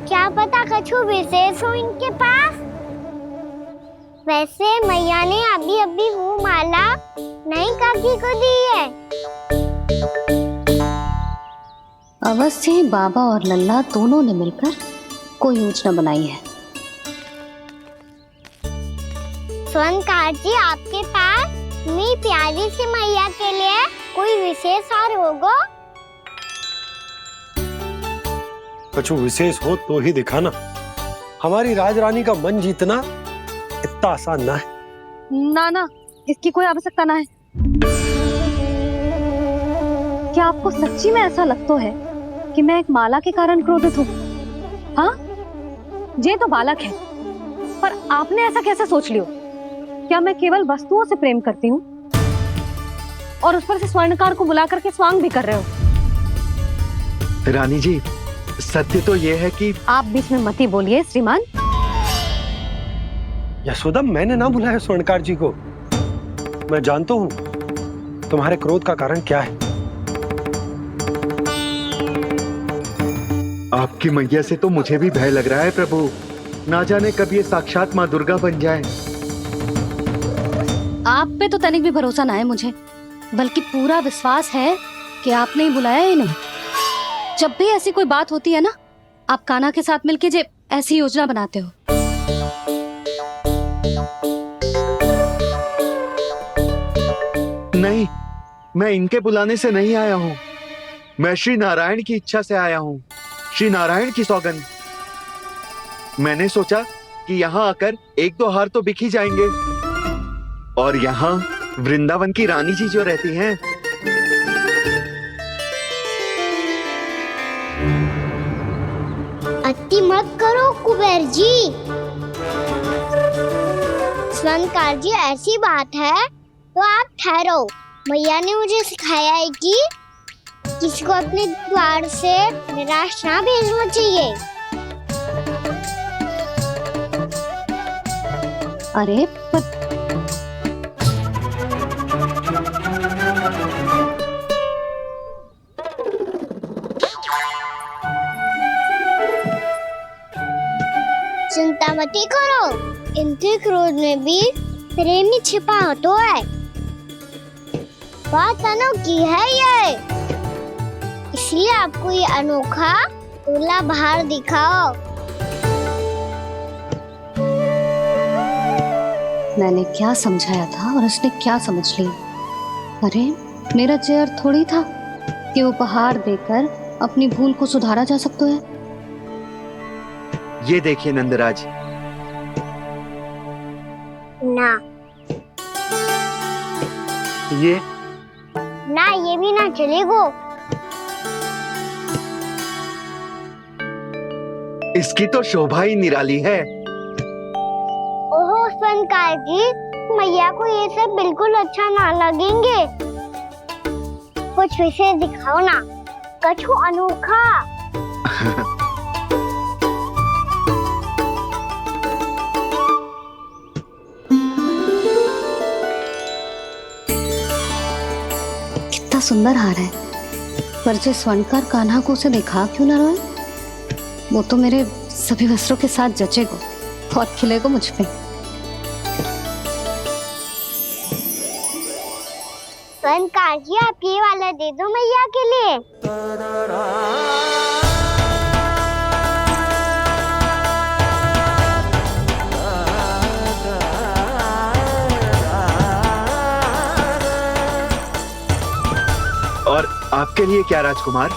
क्या पता कछु विशेष हो इनके पास। वैसे मैया ने अभी अभी वो माला नई काकी को दी है। अवश्य ही बाबा और लल्ला दोनों ने मिलकर कोई योजना बनाई है। स्वर्णकार जी, आपके पास मेरी प्यारी सी मैया के लिए कोई विशेष हार होगा? कछु विशेष हो तो ही दिखाना। हमारी राजरानी का मन जीतना इतना आसान ना है। ना, इसकी कोई आवश्यकता ना है। क्या आपको सच्ची में ऐसा लगता है कि मैं एक माला के कारण क्रोधित हूँ? हाँ, ये तो बालक है, पर आपने ऐसा कैसे सोच लियो? क्या मैं केवल वस्तुओं से प्रेम करती हूँ और उस पर से स्वर्णकार को बुला करके स्वांग भी कर रहे हो? रानी जी, सत्य तो ये है कि आप बीच में मत ही बोलिए श्रीमान। यशोदा, मैंने ना बुलाया स्वर्णकार जी को। मैं जानता हूँ तुम्हारे क्रोध का कारण क्या है। आपकी मैया से तो मुझे भी भय लग रहा है प्रभु। ना जाने कब ये साक्षात माँ दुर्गा बन जाए। आप पे तो तनिक भी भरोसा ना है मुझे, बल्कि पूरा विश्वास है कि आपने ही बुलाया है इन्हें। जब भी ऐसी कोई बात होती है ना, आप कान्हा के साथ मिलके जे ऐसी योजना बनाते हो। नहीं, मैं इनके बुलाने से नहीं आया हूँ। मैं श्री नारायण की इच्छा से आया हूँ। श्री नारायण की सौगंध। मैंने सोचा कि यहाँ आकर एक दो हार तो बिक ही जाएंगे। और यहाँ वृंदावन की रानी जी जो रहती हैं, अति मत करो कुबेर जी। स्वर्णकार जी, ऐसी बात है तो आप ठहरो। मैया ने मुझे सिखाया है कि किसी को अपने द्वार से निराश ना भेजना चाहिए। अरे पर चिंता मत करो, इनके क्रोध में भी प्रेम ही छिपा होता है। बात अनोखी है ये, इसलिए आपको ये अनोखा दूल्हा बाहर दिखाओ। मैंने क्या समझाया था और उसने क्या समझ लिया? अरे मेरा चेयर थोड़ी था कि उपहार देकर अपनी भूल को सुधारा जा सकता है। ये देखिए नंदराज। ना ये ना, ये भी ना चलेगा। इसकी तो शोभा ही निराली है। ओहो स्वर्णकार जी, मैया को ये सब बिल्कुल अच्छा ना लगेंगे। कुछ विशेष दिखाओ ना, कछु अनोखा। कितना सुंदर हार है, पर जो स्वर्णकार कान्हा को उसे दिखा क्यों ना रहा है? वो तो मेरे सभी वस्त्रों के साथ जचेगा और खिलेगा मुझ पे। स्वर्णकार जी, आप ये वाला दे दो मैया के लिए। और आपके लिए क्या राजकुमार?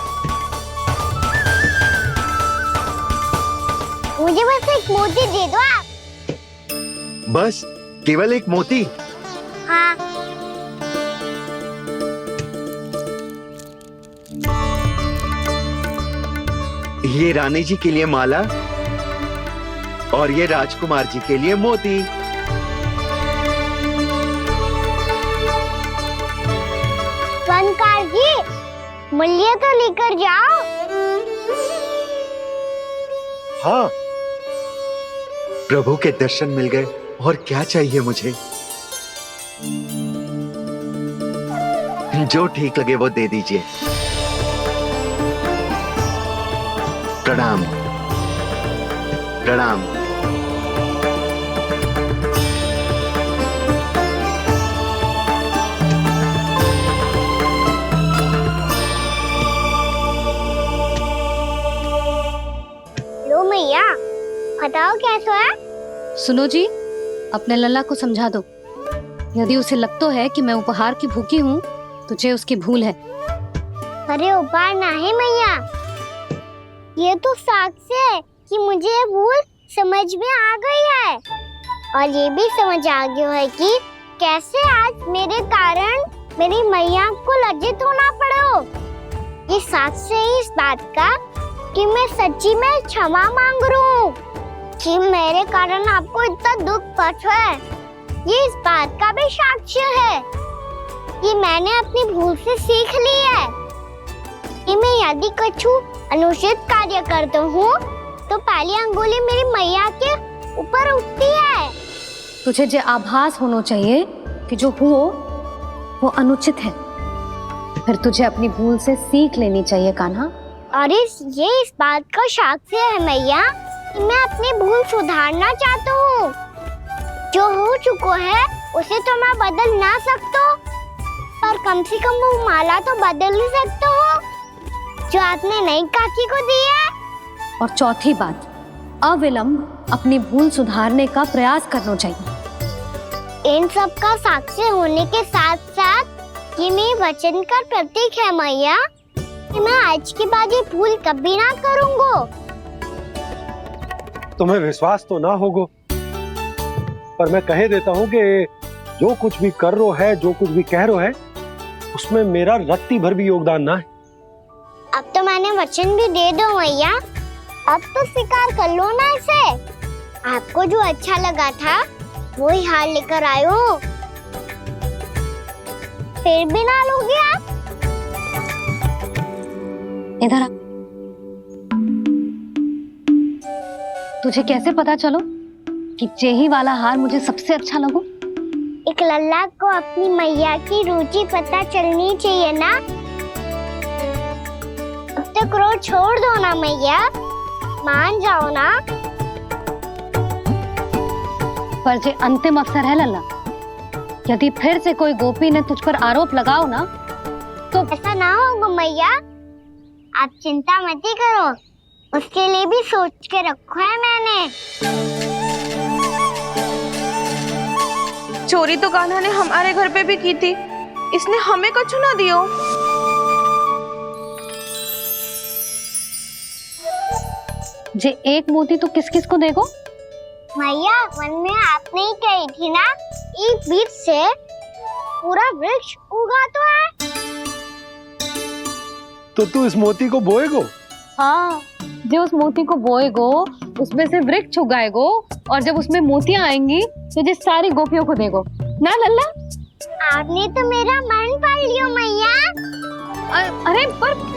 मुझे बस एक मोती दे दो आप। बस केवल एक मोती? हाँ। ये रानी जी के लिए माला और ये राजकुमार जी के लिए मोती। बनकार जी, मूल्य तो लेकर जाओ। हाँ, प्रभु के दर्शन मिल गए और क्या चाहिए मुझे। जो ठीक लगे वो दे दीजिए। प्रणाम प्रणाम। लो मैया, बताओ कैसा है? सुनो जी, अपने लल्ला को समझा दो। यदि उसे लगता है कि मैं उपहार की भूखी हूँ, तुझे उसकी भूल है। अरे उपहार ना है मैया, ये तो साक्ष्य है कि मुझे ये भूल समझ में आ गई है, और ये भी समझ आ गया है कि कैसे आज मेरे कारण मेरी मैया को लज्जित होना पड़ो। ये साक्ष्य है इस बात का कि मैं सच्ची में क्षमा मांग रहा हूँ कि मेरे कारण आपको इतना दुख पहुंचा है। ये इस बात का भी साक्ष्य है कि मैंने अपनी भूल से सीख ली है कि मैं यदि कुछ अनुचित कार्य करता हूँ तो पहली अंगुली मेरी मैया के ऊपर उठती है। तुझे जो आभास होना चाहिए कि जो हुआ वो अनुचित है, फिर तुझे अपनी भूल से सीख लेनी चाहिए कान्हा। और ये इस बात का साक्ष्य है मैया कि मैं अपनी भूल सुधारना चाहता हूँ। जो हो चुका है उसे तो मैं बदल ना सकता, पर कम से कम वो माला तो बदल ही सकता हूँ जो आपने नई काकी को दी है। और चौथी बात, अविलंब अपनी भूल सुधारने का प्रयास करना चाहिए। इन सब का साक्ष्य होने के साथ साथ ये मेरे वचन का प्रतीक है मैया कि मैं आज के बाद ये भूल कभी ना करूँगा। तुम्हें विश्वास तो ना होगा, पर मैं कह देता हूँ कि जो कुछ भी कर रो है, जो कुछ भी कह रो है, उसमें मेरा रत्ती भर भी योगदान ना है। अब तो मैंने वचन भी दे दो मैया, अब तो स्वीकार कर लो ना इसे। आपको जो अच्छा लगा था वही हार लेकर आयो, फिर भी ना लोगे आप? इधर आ। तुझे कैसे पता चलो कि जेही वाला हार मुझे सबसे अच्छा लगो? एक लल्ला को अपनी मैया की रुचि पता चलनी चाहिए ना। अब तक क्रोध छोड़ दो ना मैया, मान जाओ ना। पर जे अंतिम अवसर है लल्ला, यदि फिर से कोई गोपी ने तुझ पर आरोप लगाओ ना तो ऐसा ना होगा मैया, आप चिंता मत ही करो, उसके लिए भी सोच के रखो है मैंने। चोरी तो कान्हा ने हमारे घर पे भी की थी, इसने हमें कछु ना दियो। जे एक मोती तो किस किस को देगो? मैया, मन में आपने ही कही थी ना, एक बीज से पूरा वृक्ष उगा तो है। तो तू इस मोती को बोएगो? हाँ, जो उस मोती को बोएगो उसमें से वृक्ष उगाएगो, और जब उसमें मोतियां आएंगी तो जिस सारी गोपियों को देगो ना लल्ला। आपने तो मेरा मन पढ़ लियो मैया। अरे पर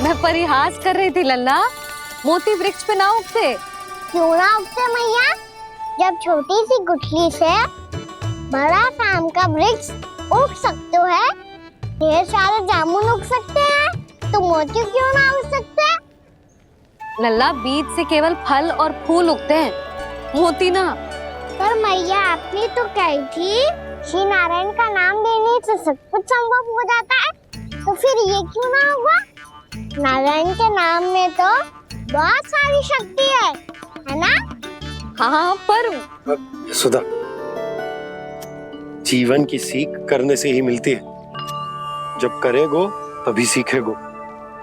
मैं परिहास कर रही थी लल्ला, मोती वृक्ष पे ना उगते। क्यों ना उगते मैया? जब छोटी सी गुठली से बड़ा आम का वृक्ष उग सकते है, ढेर सारे जामुन उग सकते हैं, तो मोती क्यों ना उग सकते? लल्ला, बीज से केवल फल और फूल उगते हैं, मोती ना। पर मैया आपने तो कही थी श्री नारायण का नाम लेने से सब कुछ संभव हो जाता है, तो फिर ये क्यों ना होगा? नारायण के नाम में तो बहुत सारी शक्ति है ना? हाँ पर सुधा, जीवन की सीख करने से ही मिलती है। जब करेगो तभी सीखेगो।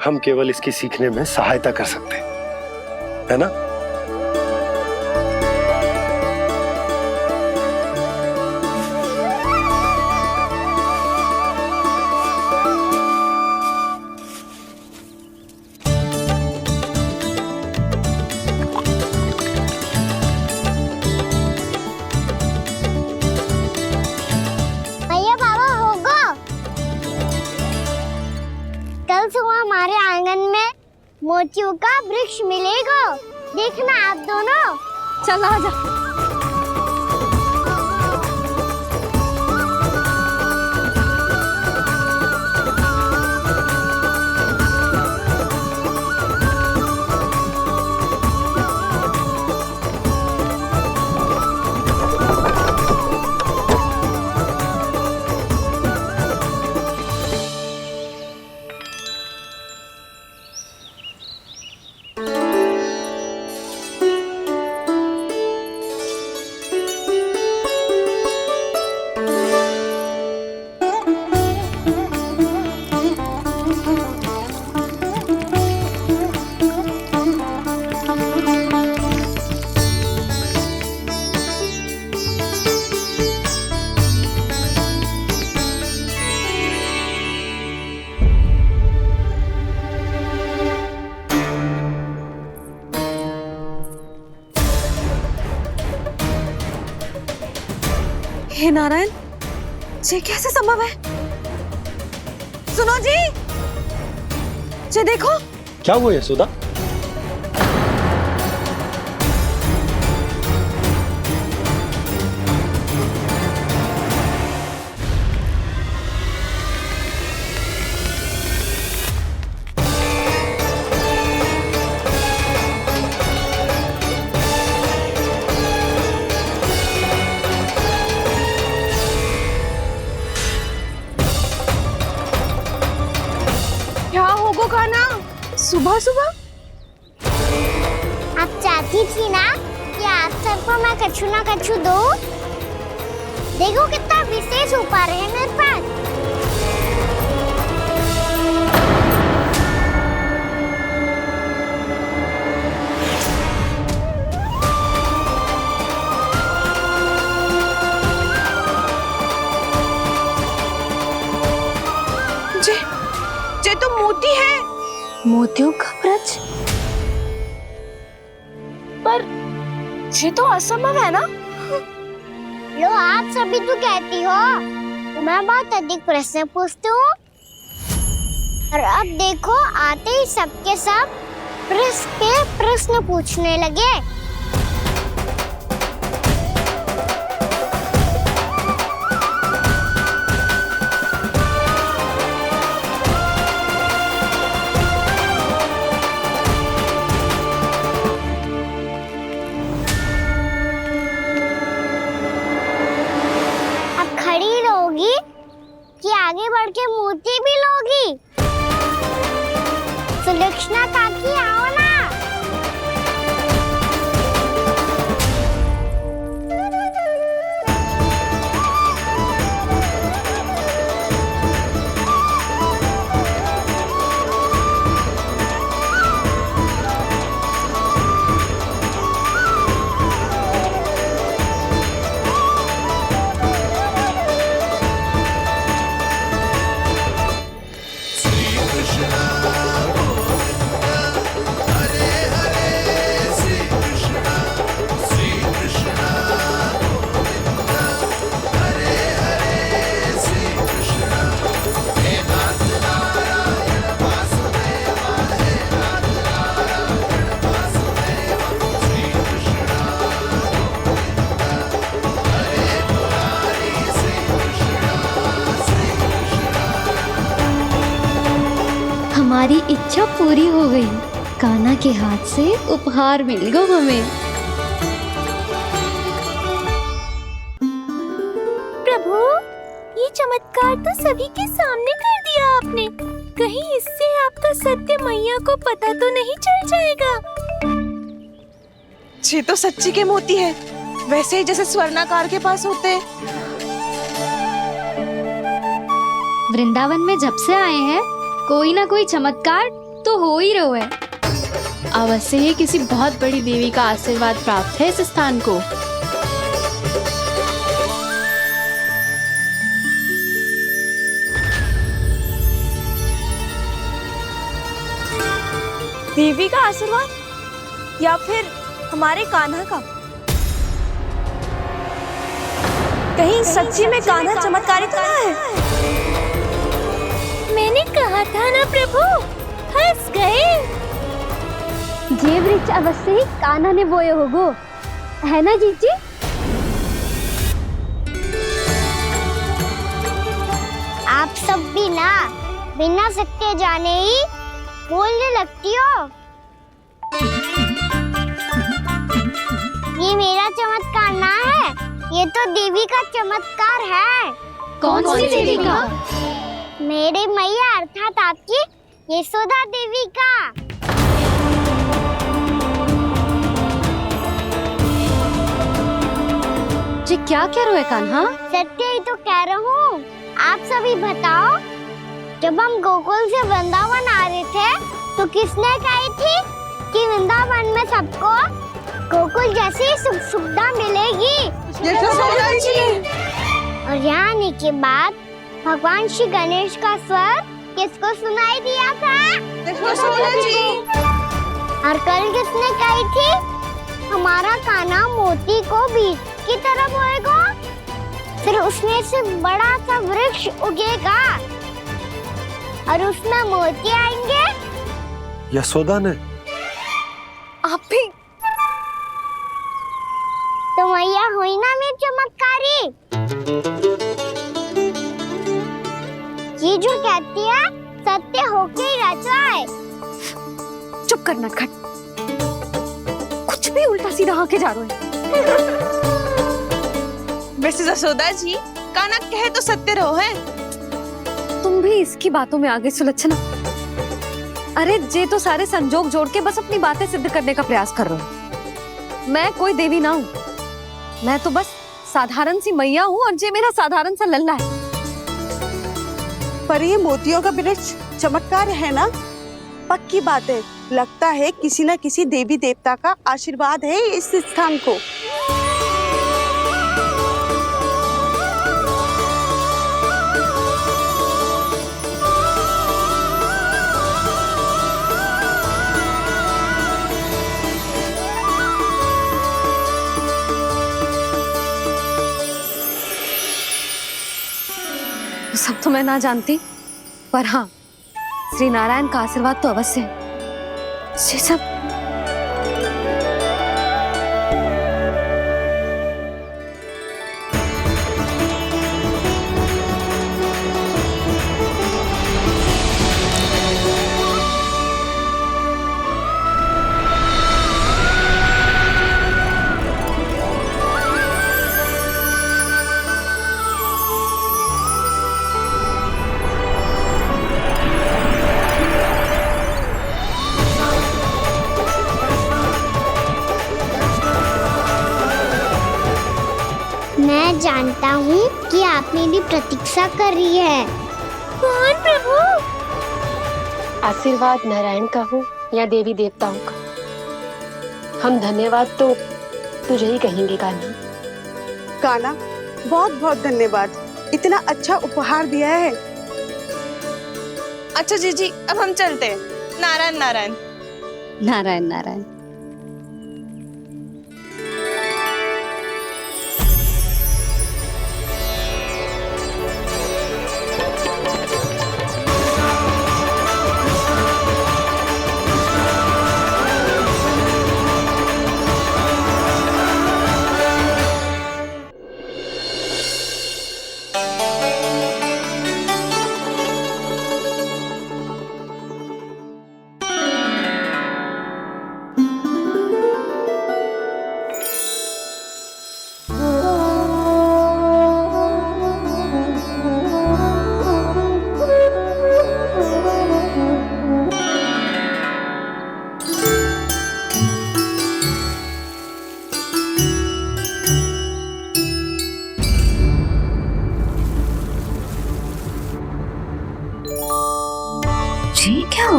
हम केवल इसकी सीखने में सहायता कर सकते हैं, है ना? भैया बाबा होगो, कल सुबह हमारे आंगन में मोतियों का वृक्ष मिलेगा। देखना आप दोनों। चल आ जा। हे नारायण, ये कैसे संभव है? सुनो जी, ये देखो। क्या हुआ यशोदा? क्या होगो खाना सुबह सुबह? आप चाहती थी ना कि आप सबको मैं कछु ना कछु दूं? देखो कितना विशेष उपहार है मेरे पास। ये तो मोती है। मोतियों का ब्रज? पर ये तो असंभव है ना? लो आप सभी तो कहती हो, तो मैं बहुत अधिक प्रश्न पूछती हूँ, और अब देखो आते ही सबके सब प्रश्न पे प्रश्न पूछने लगे। खड़ी रहोगी कि आगे बढ़ के मोती भी लोगी? सुलक्षणा काकी आओ ना। हमारी इच्छा पूरी हो गई। कान्हा के हाथ से उपहार मिल गया हमें। चमत्कार तो सभी के सामने कर दिया आपने। कहीं इससे आपका सत्य मैया को पता तो नहीं चल जाएगा? ये तो सच्ची के मोती है, वैसे ही जैसे स्वर्णाकार के पास होते हैं। वृंदावन में जब से आए हैं कोई ना कोई चमत्कार तो हो ही रहा है। अवश्य ही किसी बहुत बड़ी देवी का आशीर्वाद प्राप्त है इस स्थान को। देवी का आशीर्वाद या फिर हमारे कान्हा का? कहीं सच्ची में कान्हा चमत्कारी तो ना है? मैंने कहा था ना प्रभु, हंस गए। ये वृक्ष अवश्य ही कान्हा ने बोए होगो, है ना जीजी? आप सब भी ना बिना सत्य जाने ही बोलने लगती हो। ये मेरा चमत्कार ना है, ये तो देवी का चमत्कार है। कौन सी देवी का? मेरे मैया अर्थात आपकी यशोदा देवी का। जी क्या कह रहे हो कान्हा? सत्य ही तो कह रहा हूँ। आप सभी बताओ, जब हम गोकुल से वृंदावन आ रहे थे तो किसने कही थी कि वृंदावन में सबको गोकुल जैसी सुख सुविधा मिलेगी? यशोदा जी। और यहाँ आने के बाद भगवान श्री गणेश का स्वर किसको सुनाई दिया था? यशोदा जी। और कल किसने कही थी हमारा कान्हा मोती को बीज की तरह बोएगा, फिर उसमें से बड़ा सा वृक्ष उगेगा और उसमें मोती आएंगे? यशोदा ने? आप भी? तो मैया हुई ना मेरी चमत्कारी। ये जो कहती है सत्य होके ही रहता है। चुप करना खट, कुछ भी उल्टा सीधा आके जा रहे हैं। वैसे यशोदा जी, कान्हा कहे तो सत्य रहो है। तुम भी इसकी बातों में आगे सुलझना। अरे जे तो सारे संजोग जोड़ के बस अपनी बातें सिद्ध करने का प्रयास कर रहे हो। मैं कोई देवी ना हूँ, मैं तो बस साधारण सी मैया हूँ और जे मेरा साधारण सा लल्ला है। पर ये मोतियों का वृक्ष चमत्कार है ना? पक्की बात है, लगता है किसी न किसी देवी देवता का आशीर्वाद है इस स्थान को। सब तो मैं ना जानती, पर हाँ, श्री नारायण का आशीर्वाद तो अवश्य है। ये सब मैं जानता हूँ कि आप मेरी प्रतीक्षा कर रही है। कौन प्रभु? आशीर्वाद नारायण का हो या देवी देवताओं का, हम धन्यवाद तो तुझे ही कहेंगे कान्हा। कान्हा, बहुत बहुत धन्यवाद, इतना अच्छा उपहार दिया है। अच्छा जीजी, अब हम चलते हैं। नारायण नारायण। नारायण नारायण।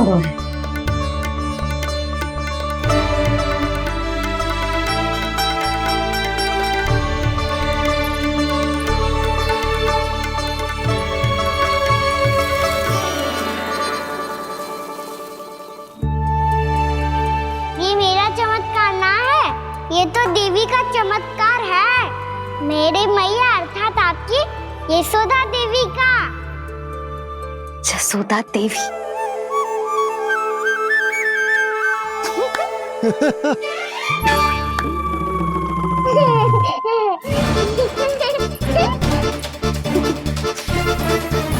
हो रहा है? ये मेरा चमत्कार ना है, ये तो देवी का चमत्कार है। मेरे मैया अर्थात आपकी यशोदा देवी का। यशोदा देवी।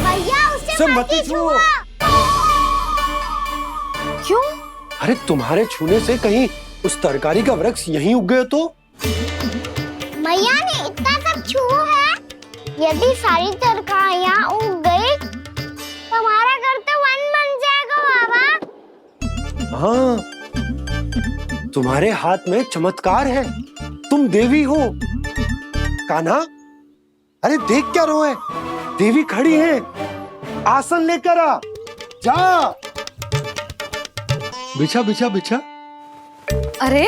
भैया उसे मत छुओ। क्यों? अरे तुम्हारे छूने से कहीं उस तरकारी का वृक्ष यहीं उग गए तो? मैया ने इतना सब छुआ है, यदि सारी तरकारियां उग गई तो हमारा घर तो वन बन जाएगा बाबा। हाँ, तुम्हारे हाथ में चमत्कार है, तुम देवी हो। कान्हा, अरे देख क्या रो है, देवी खड़ी है, आसन लेकर आ, जा। बिछा बिछा बिछा। अरे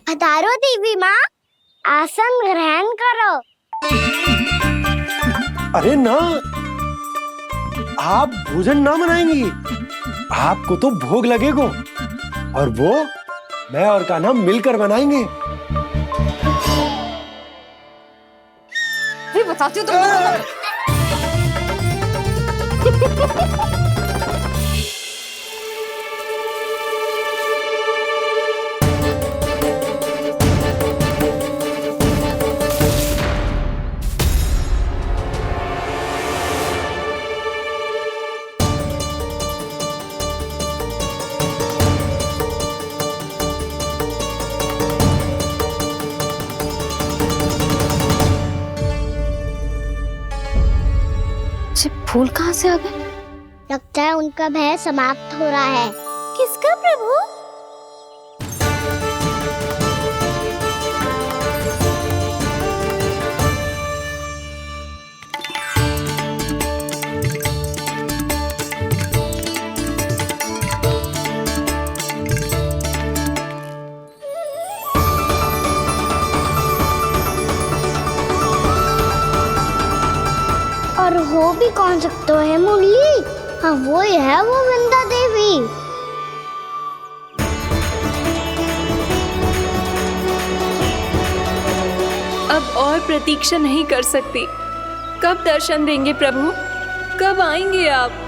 पधारो देवी माँ, आसन ग्रहण करो। अरे ना, आप भोजन ना बनाएंगी, आपको तो भोग लगेगा और वो मैं और कान्हा मिलकर बनाएंगे। भी बताती हूँ तुमको। फूल कहाँ से आ गए? लगता है उनका भय समाप्त हो रहा है। किसका प्रभु? और हो भी कौन सकता है मुरली? हाँ वो ही है, वो वृंदा देवी। अब और प्रतीक्षा नहीं कर सकती। कब दर्शन देंगे प्रभु? कब आएंगे आप?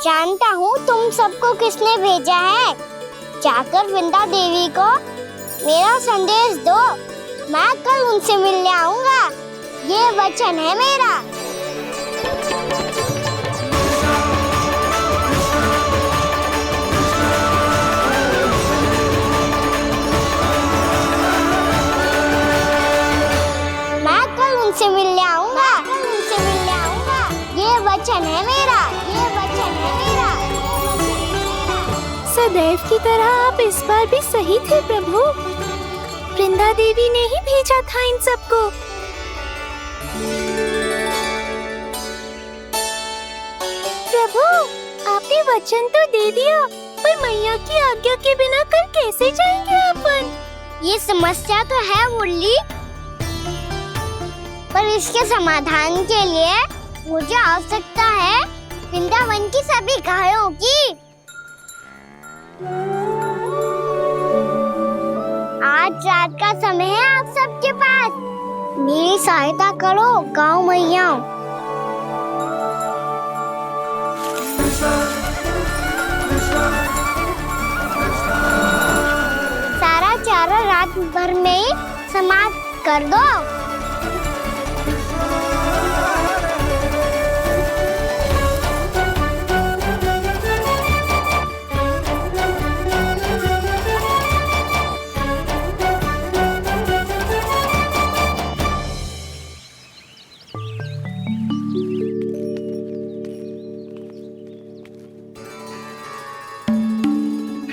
जानता हूँ तुम सबको किसने भेजा है। जाकर वृंदा देवी को मेरा संदेश दो, मैं कल उनसे मिलने आऊंगा, ये वचन है मेरा। मैं कल उनसे मिलने आऊंगा, ये वचन है मेरा, ये वचन है मेरा। सदैव की तरह आप इस बार भी सही थे प्रभु। वृंदा देवी ने ही भेजा था इन सबको। प्रभु, आपने वचन तो दे दिया, पर मैया की आज्ञा के बिना कल कैसे जाएंगे अपन? ये समस्या तो है मुरली, पर इसके समाधान के लिए मुझे आवश्यकता है वृंदावन की सभी गायों की। आज रात का समय है आप सबके पास, मेरी सहायता करो गाँव मैया। सारा चारा रात भर में समाप्त कर दो।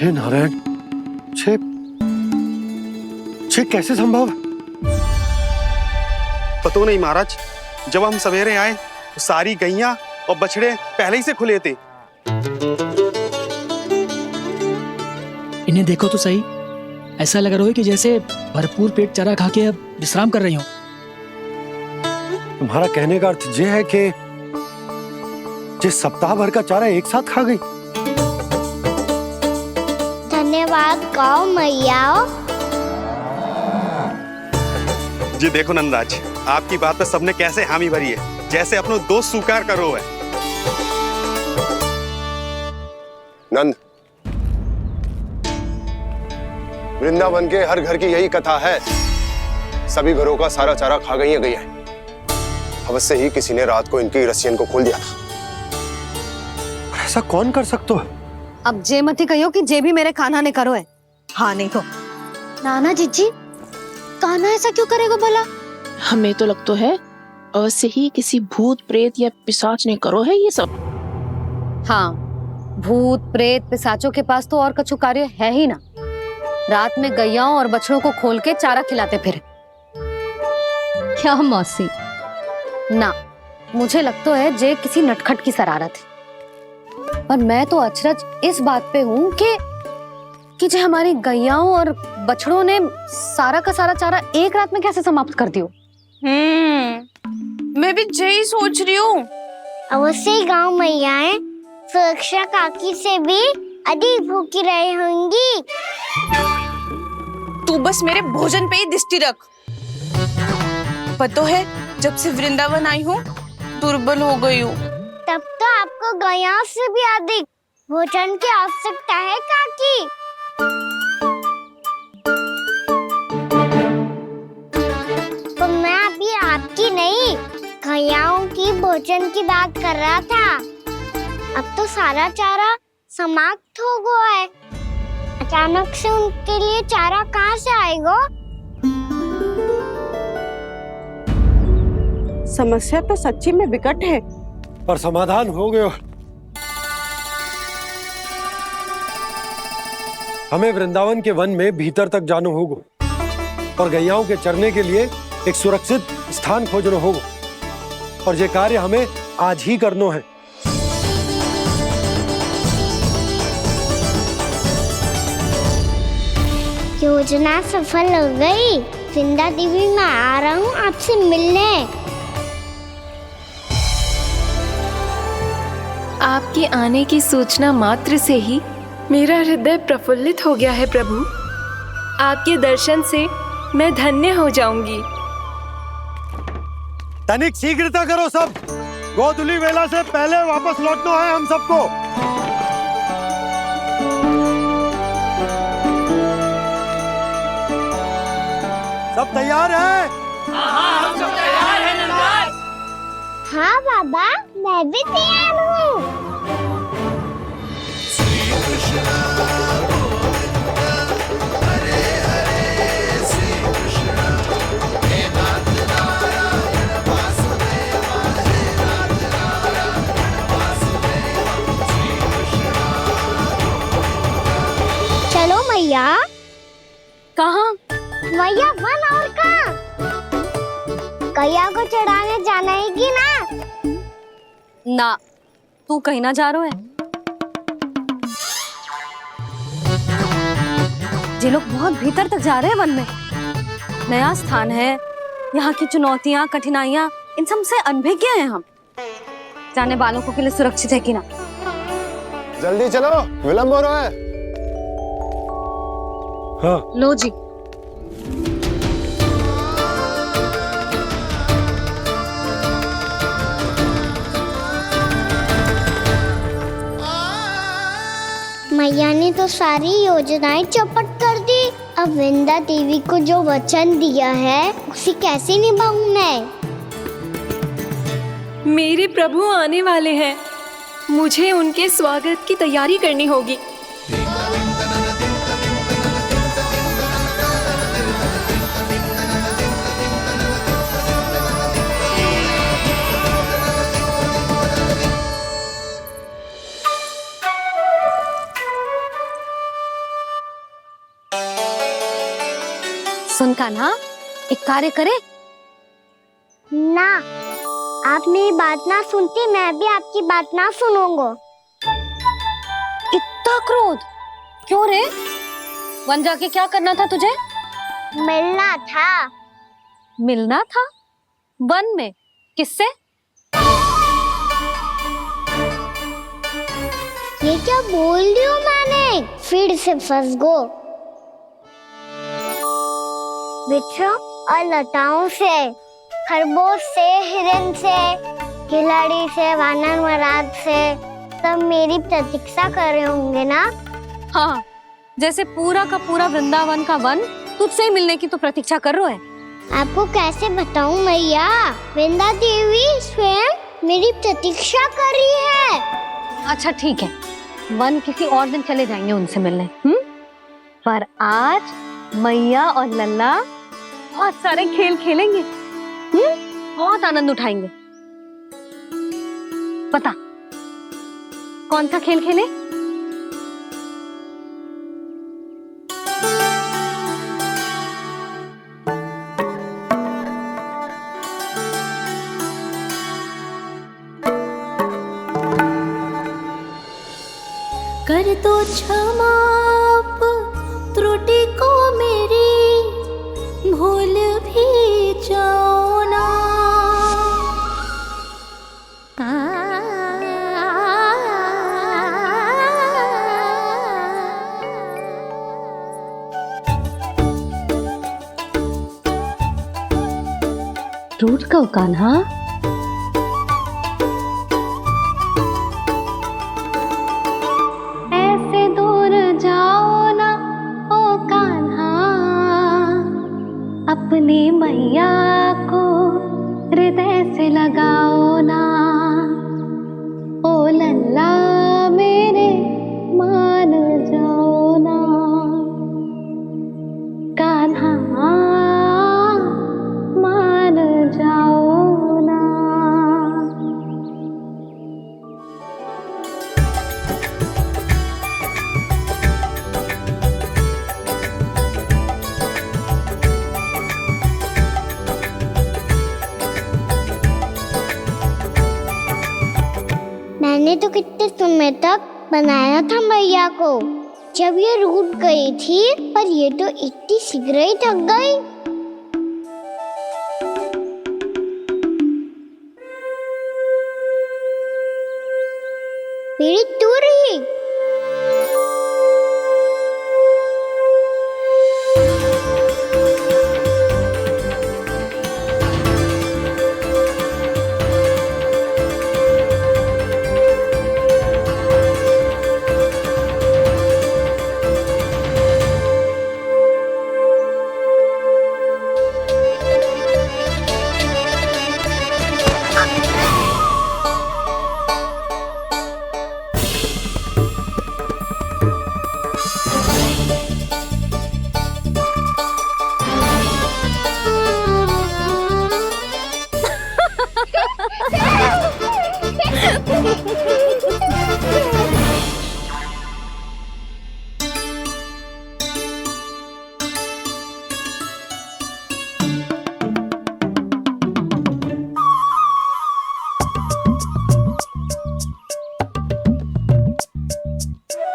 हे नारायण, छे कैसे संभव? पता नहीं महाराज, जब हम सवेरे आए तो सारी गैया और बछड़े पहले ही से खुले थे। इन्हें देखो तो सही, ऐसा लग रहा है कि जैसे भरपूर पेट चारा खा के अब विश्राम कर रही हो। तुम्हारा कहने का अर्थ यह है कि जिस सप्ताह भर का चारा एक साथ खा गई। धन्यवाद गौ मैया। जी देखो नंदराज, आपकी बात पे सबने कैसे हामी भरी है, जैसे अपनो दोस्त स्वीकार करो है। नंद, वृंदावन के हर घर की यही कथा है, सभी घरों का सारा चारा खा गई है गैया। अवश्य ही किसी ने रात को इनकी रस्सियन को खोल दिया था। ऐसा कौन कर सकते हो? अब जे मत ही कहियो कि जे भी मेरे कान्हा ने करो है। हाँ नहीं तो नाना जीजी, कान्हा ऐसा क्यों करेगा भला? हमें तो लगता है अवश्य ही किसी भूत प्रेत या पिशाच ने करो है ये सब। हाँ, भूत प्रेत पिशाचों के पास तो और कछु कार्य है ही ना। रात में गैयाओं और बछड़ों को खोल के चारा खिलाते फिर। क्या मौसी? ना, मुझे लगता है जे किसी नटखट की शरारत है। पर मैं तो अचरज इस बात पे हूँ कि जो हमारी गैयाओं और बछड़ों ने सारा का सारा चारा एक रात में कैसे समाप्त कर दियो। मैं भी यही सोच रही हूँ। अवश्य ही गाँव मैयाएं सुरक्षा काकी से भी अधिक भूखी रही होंगी। तू बस मेरे भोजन पे ही दृष्टि रख। पता है, जब से वृंदावन आई हूँ दुर्बल हो गई हूँ। तब तो आपको गैया से भी अधिक भोजन की आवश्यकता है काकी। तो मैं अभी आपकी नहीं, गैयाओं की भोजन की बात कर रहा था। अब तो सारा चारा समाप्त हो गया है। अचानक से उनके लिए चारा कहाँ से आएगा? समस्या तो सच्ची में विकट है, पर समाधान हो गयो। हमें वृंदावन के वन में भीतर तक जाना होगा और गैयाओं के चरने के लिए एक सुरक्षित स्थान खोजना होगा, और ये कार्य हमें आज ही करना है। योजना सफल हो गई। वृंदा देवी, मैं आ रहा हूँ आपसे मिलने। आपके आने की सूचना मात्र से ही मेरा हृदय प्रफुल्लित हो गया है प्रभु। आपके दर्शन से मैं धन्य हो जाऊंगी। तनिक शीघ्रता करो सब, गोधुली वेला से पहले वापस लौटना है हम सबको। सब तैयार है? हाँ, हम सब तैयार हैं नंदराज। हाँ बाबा, मैं भी तैयार हूँ। चलो मैया। कहाँ? मैया वन और कहाँ? गैया को चढ़ाने जाना है कि ना? ना, तू कहीं ना जा रहा है। ये लोग बहुत भीतर तक जा रहे हैं वन में। नया स्थान है, यहाँ की चुनौतियाँ कठिनाइयाँ इन सब से अनभिज्ञ हैं हम। जाने वालों के लिए सुरक्षित है कि ना? जल्दी चलो, विलंब हो रहा है। हाँ। लो जी। मैया ने तो सारी योजनाएं चौपट कर दी। अब वृंदा देवी को जो वचन दिया है उसे कैसे निभाऊं मैं? मेरे प्रभु आने वाले हैं, मुझे उनके स्वागत की तैयारी करनी होगी। कान्हा, एक कार्य करे? ना, आप मेरी बात ना सुनती, मैं भी आपकी बात ना सुनूंगा। इतना क्रोध क्यों रे? वन जाके क्या करना था तुझे? मिलना था। मिलना था? वन में? किससे? ये क्या बोल रही हूँ मैंने? फिर से फंस गो। बिच्छू और लताओं से, खरगोश से, हिरन से, खिलाड़ी से, वानर महाराज से, सब मेरी प्रतीक्षा कर रहे होंगे ना? हाँ, जैसे पूरा का पूरा वृंदावन का वन तुझसे ही मिलने की तो प्रतीक्षा कर रहा है। आपको कैसे बताऊं मैया, वृंदा देवी स्वयं मेरी प्रतीक्षा कर रही है। अच्छा ठीक है, वन किसी और दिन चले जाएंगे उनसे मिलने। पर आज मैया और लल्ला बहुत सारे खेल खेलेंगे। बहुत आनंद उठाएंगे। बता कौन सा खेल खेले? कर दो क्षमा त्रुटि को मेरी, भूल भी जाओ ना। टूट कब कान्हा? ऐसे दूर जाओ ना ओ कान्हा, अपनी मैया को हृदय से लगाओ ना। ओ लल्ला मेरे मान जाओ ना, कान्हा मान जाओ ना। मैंने तो कितने समय तक बनाया था मैया को, जब ये रूठ गई थी, पर ये तो इतनी शीघ्र ही थक गई। मेरी दूर ही।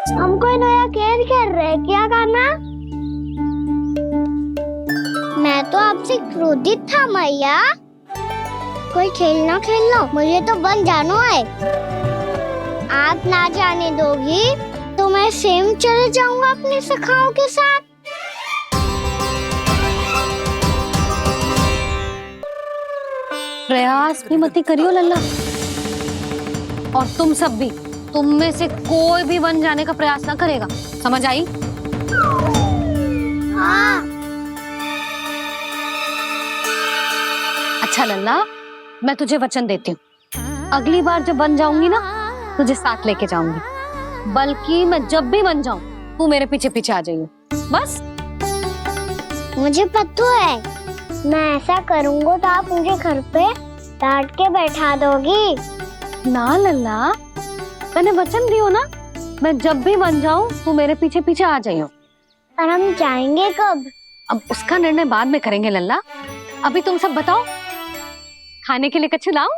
हम कोई नया खेल खेल रहे हैं क्या कान्हा? मैं तो आपसे क्रोधित था मैया। कोई खेलना खेल लो, मुझे तो बन जाना है। आप ना जाने दोगी तो मैं स्वयं चले जाऊंगा अपने सखाओं के साथ। प्रयास भी मत करियो लल्ला, और तुम सब भी, तुम में से कोई भी वन जाने का प्रयास ना करेगा, समझ आई? हाँ। अच्छा लल्ला, मैं तुझे वचन देती हूँ, अगली बार जब वन जाऊंगी ना, तुझे साथ लेके जाऊंगी। बल्कि मैं जब भी वन जाऊं, तू मेरे पीछे पीछे आ जाइयो, बस। मुझे पता है, मैं ऐसा करूंगा तो आप मुझे घर पे डांट के बैठा दोगी। ना लल्ला, मैंने वचन दियो ना, मैं जब भी वन जाऊं तू मेरे पीछे पीछे आ जाइयो। पर हम जाएंगे कब? अब उसका निर्णय बाद में करेंगे लल्ला। अभी तुम सब बताओ, खाने के लिए कच्छु लाऊं?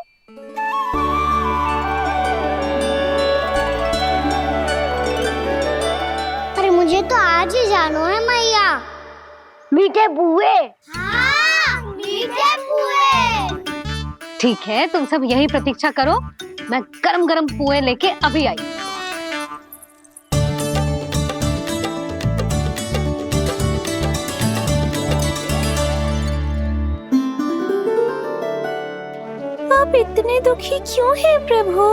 अरे मुझे तो आज ही जाना है मैया। मीठे पुए। हाँ, मीठे पुए। ठीक है, तुम सब यही प्रतीक्षा करो, मैं गरम गरम पुए लेके अभी आई। आप इतने दुखी क्यों हैं प्रभु?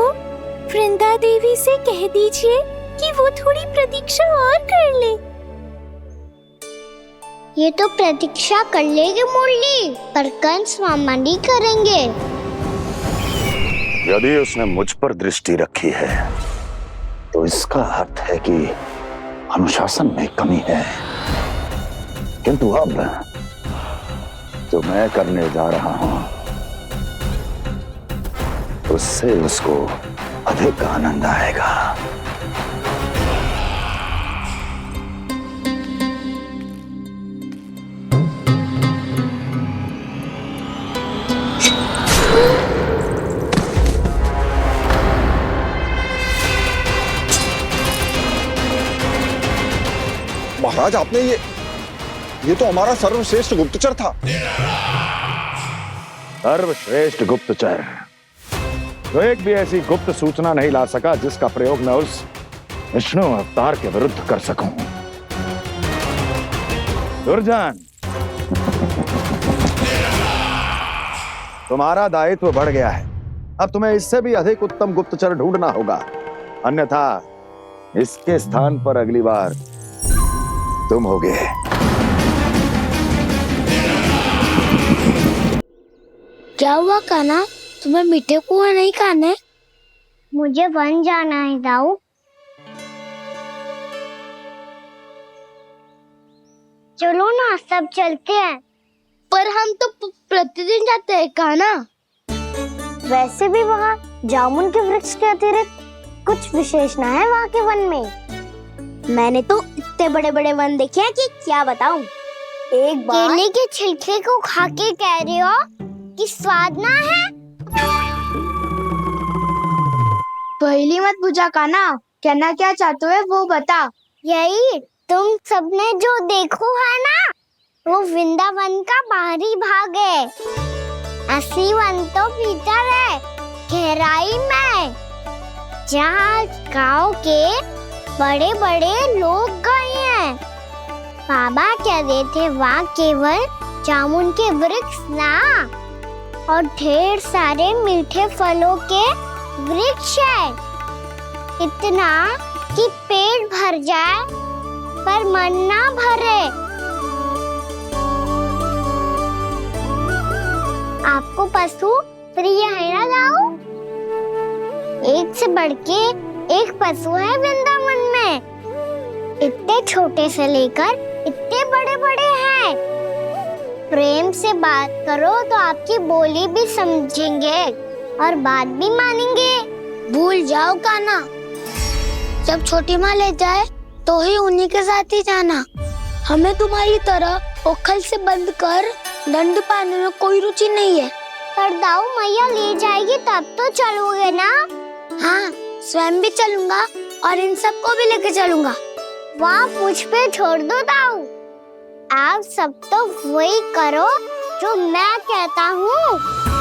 वृंदा देवी से कह दीजिए कि वो थोड़ी प्रतीक्षा और कर ले। ये तो प्रतीक्षा कर लेगी मुरली, पर कंस मामा नहीं करेंगे। यदि उसने मुझ पर दृष्टि रखी है तो इसका अर्थ है कि अनुशासन में कमी है। किंतु अब जो मैं करने जा रहा हूं उससे उसको अधिक आनंद आएगा। महाराज, आपने ये तो हमारा सर्वश्रेष्ठ गुप्तचर था। सर्वश्रेष्ठ गुप्तचर तो एक भी ऐसी गुप्त सूचना नहीं ला सका जिसका प्रयोग मैं उस विष्णु अवतार के विरुद्ध कर सकूं। दुर्जन, तुम्हारा दायित्व बढ़ गया है। अब तुम्हें इससे भी अधिक उत्तम गुप्तचर ढूंढना होगा, अन्यथा इसके स्थान पर अगली बार तुम होगे। क्या हुआ कान्हा, तुम्हें मीठे पुआ नहीं खाने? मुझे वन जाना है दाऊ। चलो ना, सब चलते हैं। पर हम तो प्रतिदिन जाते हैं कान्हा। वैसे भी वहाँ जामुन के वृक्ष के अतिरिक्त कुछ विशेष ना है वहाँ के वन में। मैंने तो इतने बड़े बड़े वन देखे हैं कि क्या बताऊं। एक बार केले के छिलके को खा के कह रहे हो कि स्वाद ना है? पहली मत पूछा कान्हा, कहना क्या चाहते हो वो बता। यही तुम सबने जो देखो है ना, वो वृंदावन का बाहरी भाग है। असली वन तो भीतर है, गहराई में, जहाँ गांव के बड़े बड़े लोग गए हैं। बाबा कह रहे थे वहाँ केवल जामुन के वृक्ष ना, और ढेर सारे मीठे फलों के वृक्ष है। इतना कि पेट भर जाए पर मन ना भरे। आपको पशु प्रिय है ना दाऊ? एक से बढ़ के एक पशु है वृंदावन में। इतने छोटे से लेकर इतने बड़े बड़े हैं। प्रेम से बात करो तो आपकी बोली भी समझेंगे और बात भी मानेंगे। भूल जाओ कान्हा, जब छोटी माँ ले जाए तो ही उन्हीं के साथ ही जाना। हमें तुम्हारी तरह ओखल से बंद कर दंड पाने में कोई रुचि नहीं है। पर दाऊ मैया ले जाएगी तब तो चलोगे ना? हाँ, स्वयं भी चलूंगा और इन सबको भी लेके चलूंगा। वहाँ मुझ पे छोड़ दो दाऊ। आप सब तो वही करो जो मैं कहता हूँ।